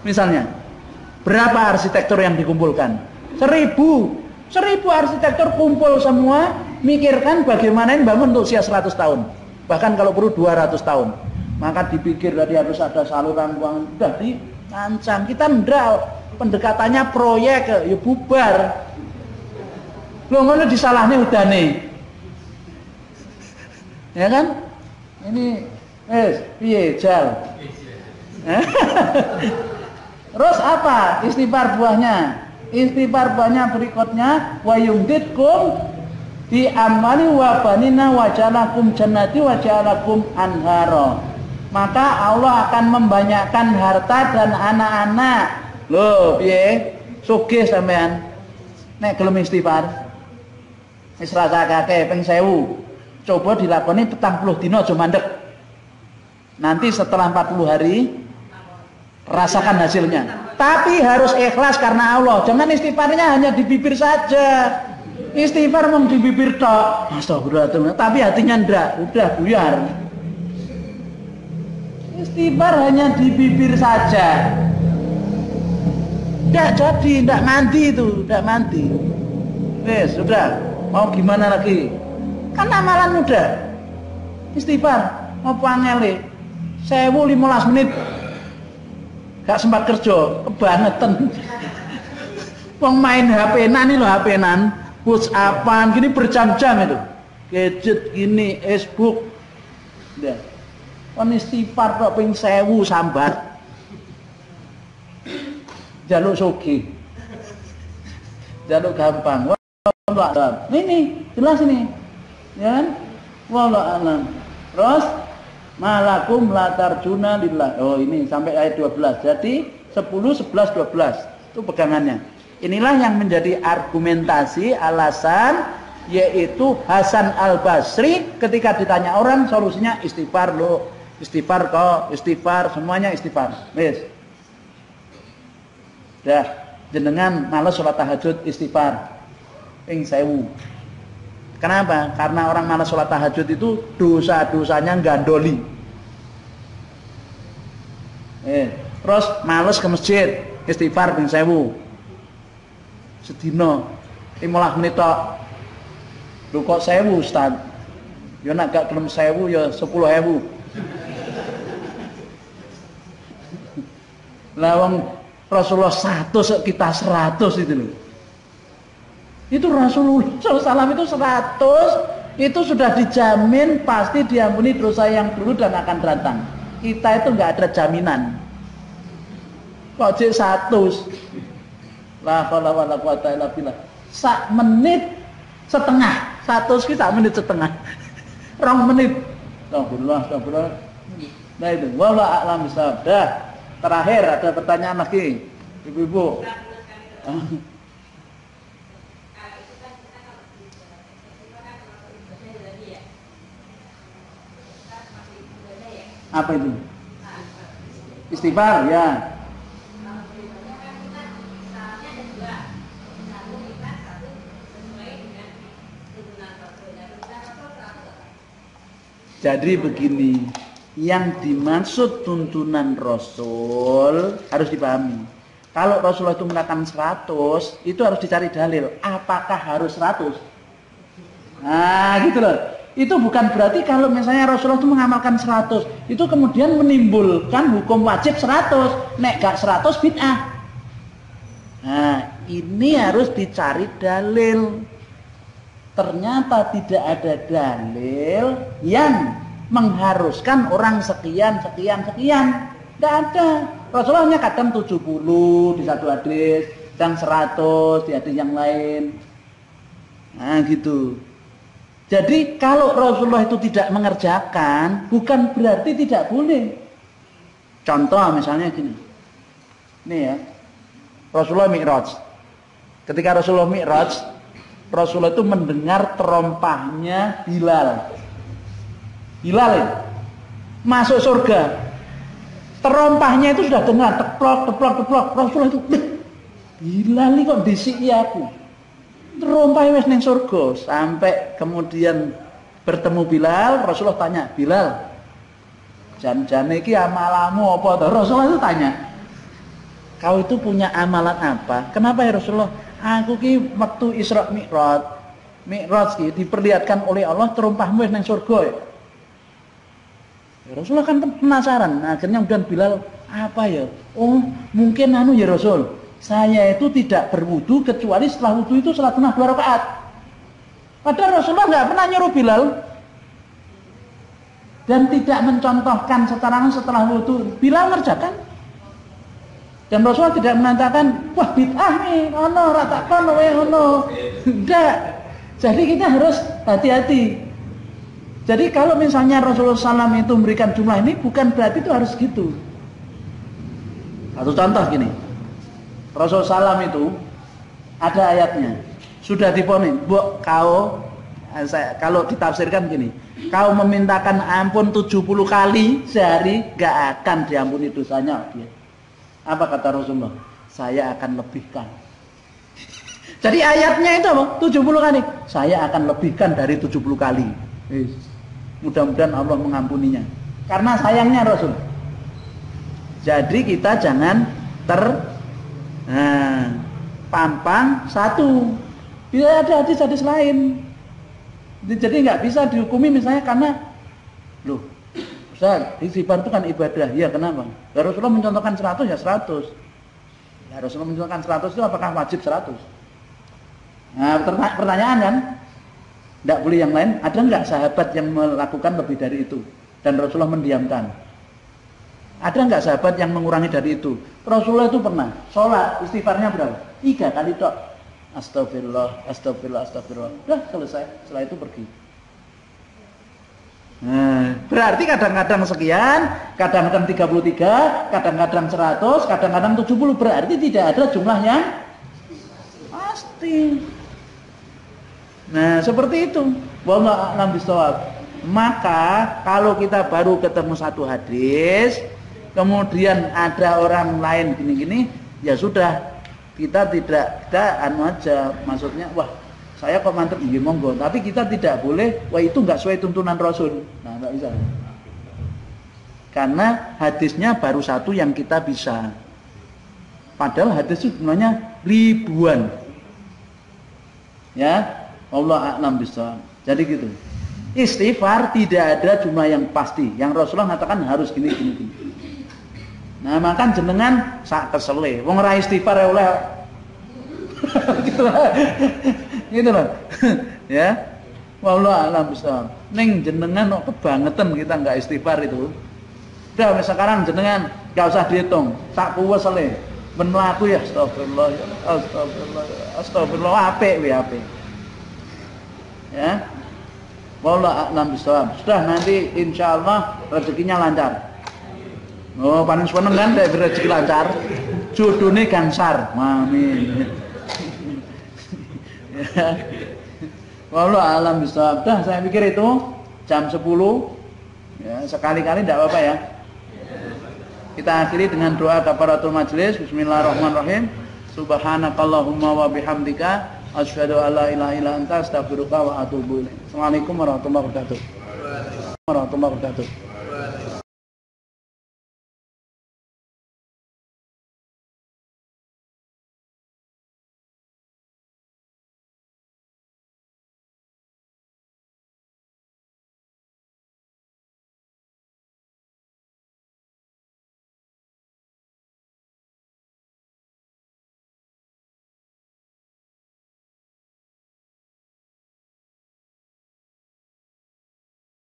Misalnya, berapa arsitektur yang dikumpulkan? 1000 arsitektur kumpul semua, mikirkan bagaimana ini bangun untuk usia 100 tahun. Bahkan kalau perlu 200 tahun. Maka dipikir tadi harus ada saluran uang, udah dirancang. Kita ndak, pendekatannya proyek ya bubar. Lo ngono disalahne udane. Ya kan? Ini piye jal? Terus apa istighfar buahnya? Istighfar buahnya berikutnya wa yumditkum bi amali wa banina wa ja'alakum jannati wa ja'alakum anhara. Maka Allah akan membanyakkan harta dan anak-anak. Loh, piye? Sugih sampean. Nek gelem istighfar. Wis rasakake ping 1000. Coba dilakoni 40 dina aja mandek. Nanti setelah 40 hari rasakan hasilnya. Tapi harus ikhlas karena Allah. Jangan istighfarnya hanya di bibir saja. Istighfar mau di bibir tok. Astagfirullahaladzim. Tapi hatinya ndak, udah buyar. Istighfar hanya di bibir saja. Ndak jadi, ndak mandi itu, ndak mandi. Wes, sudah. Mau gimana lagi? Kan amalan mudah. Istighfar, mau angele. 1015 menit. Gak sempat kerja, kebangetan. Wong main HP-nan nih loh, HP-nan, WhatsApp-an gini berjam-jam itu. Gadget gini, Facebook. Udah. Kon istighfar kok ping 1000 sambat. Jaluk sugih. Jaluk gampang. Wallahu a'lam. Ini jelas ini. Ya kan? Wallahu a'lam. Terus malakum la tarjuna lillah. Oh ini sampai ayat 12. Jadi 10, 11, 12 itu pegangannya. Inilah yang menjadi argumentasi alasan, yaitu Hasan Al-Basri ketika ditanya orang solusinya istighfar lo. Istighfar kok, istighfar, semuanya istighfar. Wes. Dah, jenengan malas sholat tahajud istighfar. Ping 1000. Kenapa? Karena orang malas sholat tahajud itu dosa-dosanya gandoli. Terus malas ke masjid, istighfar ping 1000. Sedina 15 menit tok. Lho kok 1000, Ustaz? Ya nek gak kelem 1000 ya 10.000. Lah wong Rasulullah 100 kita 100 itu loh. Itu Rasulullah SAW itu 100, itu sudah dijamin pasti diampuni dosa yang dulu dan akan datang. Kita itu nggak ada jaminan. Kok cek 100? La haula wala quwata illa billah. Sak menit setengah. 100 ki sak menit setengah. 2 menit. Astagfirullah. Nah itu, wallahu a'lam bishawab. Dah. Terakhir ada pertanyaan lagi, ibu-ibu. Apa itu? Istighfar, ya. Jadi begini, yang dimaksud tuntunan Rasul harus dipahami. Kalau Rasulullah itu mengatakan 100, itu harus dicari dalil. Apakah harus 100? Nah, gitu loh. Itu bukan berarti kalau misalnya Rasulullah itu mengamalkan 100, itu kemudian menimbulkan hukum wajib 100. Nek gak 100 bid'ah. Nah, ini harus dicari dalil. Ternyata tidak ada dalil yang mengharuskan orang sekian. Tidak ada. Rasulullah hanya kadang 70 di satu hadis, dan 100 di hadis yang lain. Nah gitu. Jadi kalau Rasulullah itu tidak mengerjakan, bukan berarti tidak boleh. Contoh misalnya gini. Nih ya. Rasulullah Mi'raj. Ketika Rasulullah Mi'raj, Rasulullah itu mendengar terompahnya Bilal. Bilal ya, masuk surga. Terompahnya itu sudah dengar, teplok. Rasulullah itu, Bilal ini kok disiki aku. Terompahnya wis ning surga. Sampai kemudian bertemu Bilal, Rasulullah tanya, Bilal, jan-jane iki amalamu apa? Rasulullah itu tanya, kau itu punya amalan apa? Kenapa ya Rasulullah? Aku ki waktu Isra Mi'raj ki diperlihatkan oleh Allah terompahmu nang surga ya. Rasulullah kan penasaran. Nah, akhirnya kemudian Bilal, apa ya? Oh, mungkin ya Rasul. Saya itu tidak berwudu kecuali setelah wudu itu salat sunah 2 rakaat. Padahal Rasulullah nggak pernah nyuruh Bilal dan tidak mencontohkan setelah wudu. Bilal ngerjakan. Dan Rasulullah tidak mengatakan, wah bid'ah nih, ono ratakan ono. Enggak. Jadi kita harus hati-hati. Jadi kalau misalnya Rasulullah SAW itu memberikan jumlah ini, bukan berarti itu harus gitu. Satu contoh gini, Rasulullah SAW itu ada ayatnya, sudah diponin, kalau ditafsirkan gini, kau memintakan ampun 70 kali sehari, gak akan diampuni dosanya dia. Apa kata Rasulullah? Saya akan lebihkan. Jadi ayatnya itu apa? 70 kali. Saya akan lebihkan dari 70 kali. Mudah-mudahan Allah mengampuninya. Karena sayangnya Rasul. Jadi kita jangan pampang satu. Bila ada hadis-hadis lain. Jadi nggak bisa dihukumi misalnya karena loh, Ustaz, istighfar itu kan ibadah. Ya kenapa? Ya, Rasulullah mencontohkan 100 ya 100. Ya, Rasulullah mencontohkan 100 itu apakah wajib 100? Nah, pertanyaan kan? Tidak boleh yang lain. Ada nggak sahabat yang melakukan lebih dari itu dan Rasulullah mendiamkan? Ada nggak sahabat yang mengurangi dari itu? Rasulullah itu pernah sholat istighfarnya berapa? 3 kali tok. Astagfirullah. Udah selesai. Setelah itu pergi. Nah, berarti kadang-kadang sekian, kadang-kadang 33, kadang-kadang 100, kadang-kadang 70. Berarti tidak ada jumlah yang pasti. Nah, seperti itu. Wallahu a'lam bishawab. Maka kalau kita baru ketemu satu hadis, kemudian ada orang lain gini-gini, ya sudah, kita aja, maksudnya, wah, saya kok mantep, iya monggo, tapi kita tidak boleh, wah itu nggak sesuai tuntunan Rasul. Nah, nggak bisa. Karena hadisnya baru satu yang kita bisa. Padahal hadis itu sebenarnya ribuan. Ya. Allah a'lam bishawab. Jadi gitu. Istighfar tidak ada jumlah yang pasti. Yang Rasulullah mengatakan harus gini. Nah, makan jenengan sak kesele. Wong ora istighfar ya oleh. Gitu loh. Ya. Wallahu a'lam bishawab. Ning jenengan kok kebangetan kita enggak istighfar itu. Udah sekarang jenengan enggak usah dihitung. Sak kuwesele. Ben mlaku ya astagfirullah apik we apik. Ya, wallahu a'lam bishawab. Sudah nanti insyaallah rezekinya lancar. Oh, paling seneng kan dari rezeki lancar. Jodone gansar. Amin. Ya. Wallahu a'lam bishawab. Dah saya pikir itu jam 10. Ya, sekali-kali tidak apa-apa ya. Kita akhiri dengan doa kafaratul majelis. Bismillahirrahmanirrahim. Subhanakallahumma wa bihamdika asyhadu alla ilaha illa anta astaghfiruka wa atubu ilaik. Assalamualaikum warahmatullahi wabarakatuh. warahmatullahi wabarakatuh.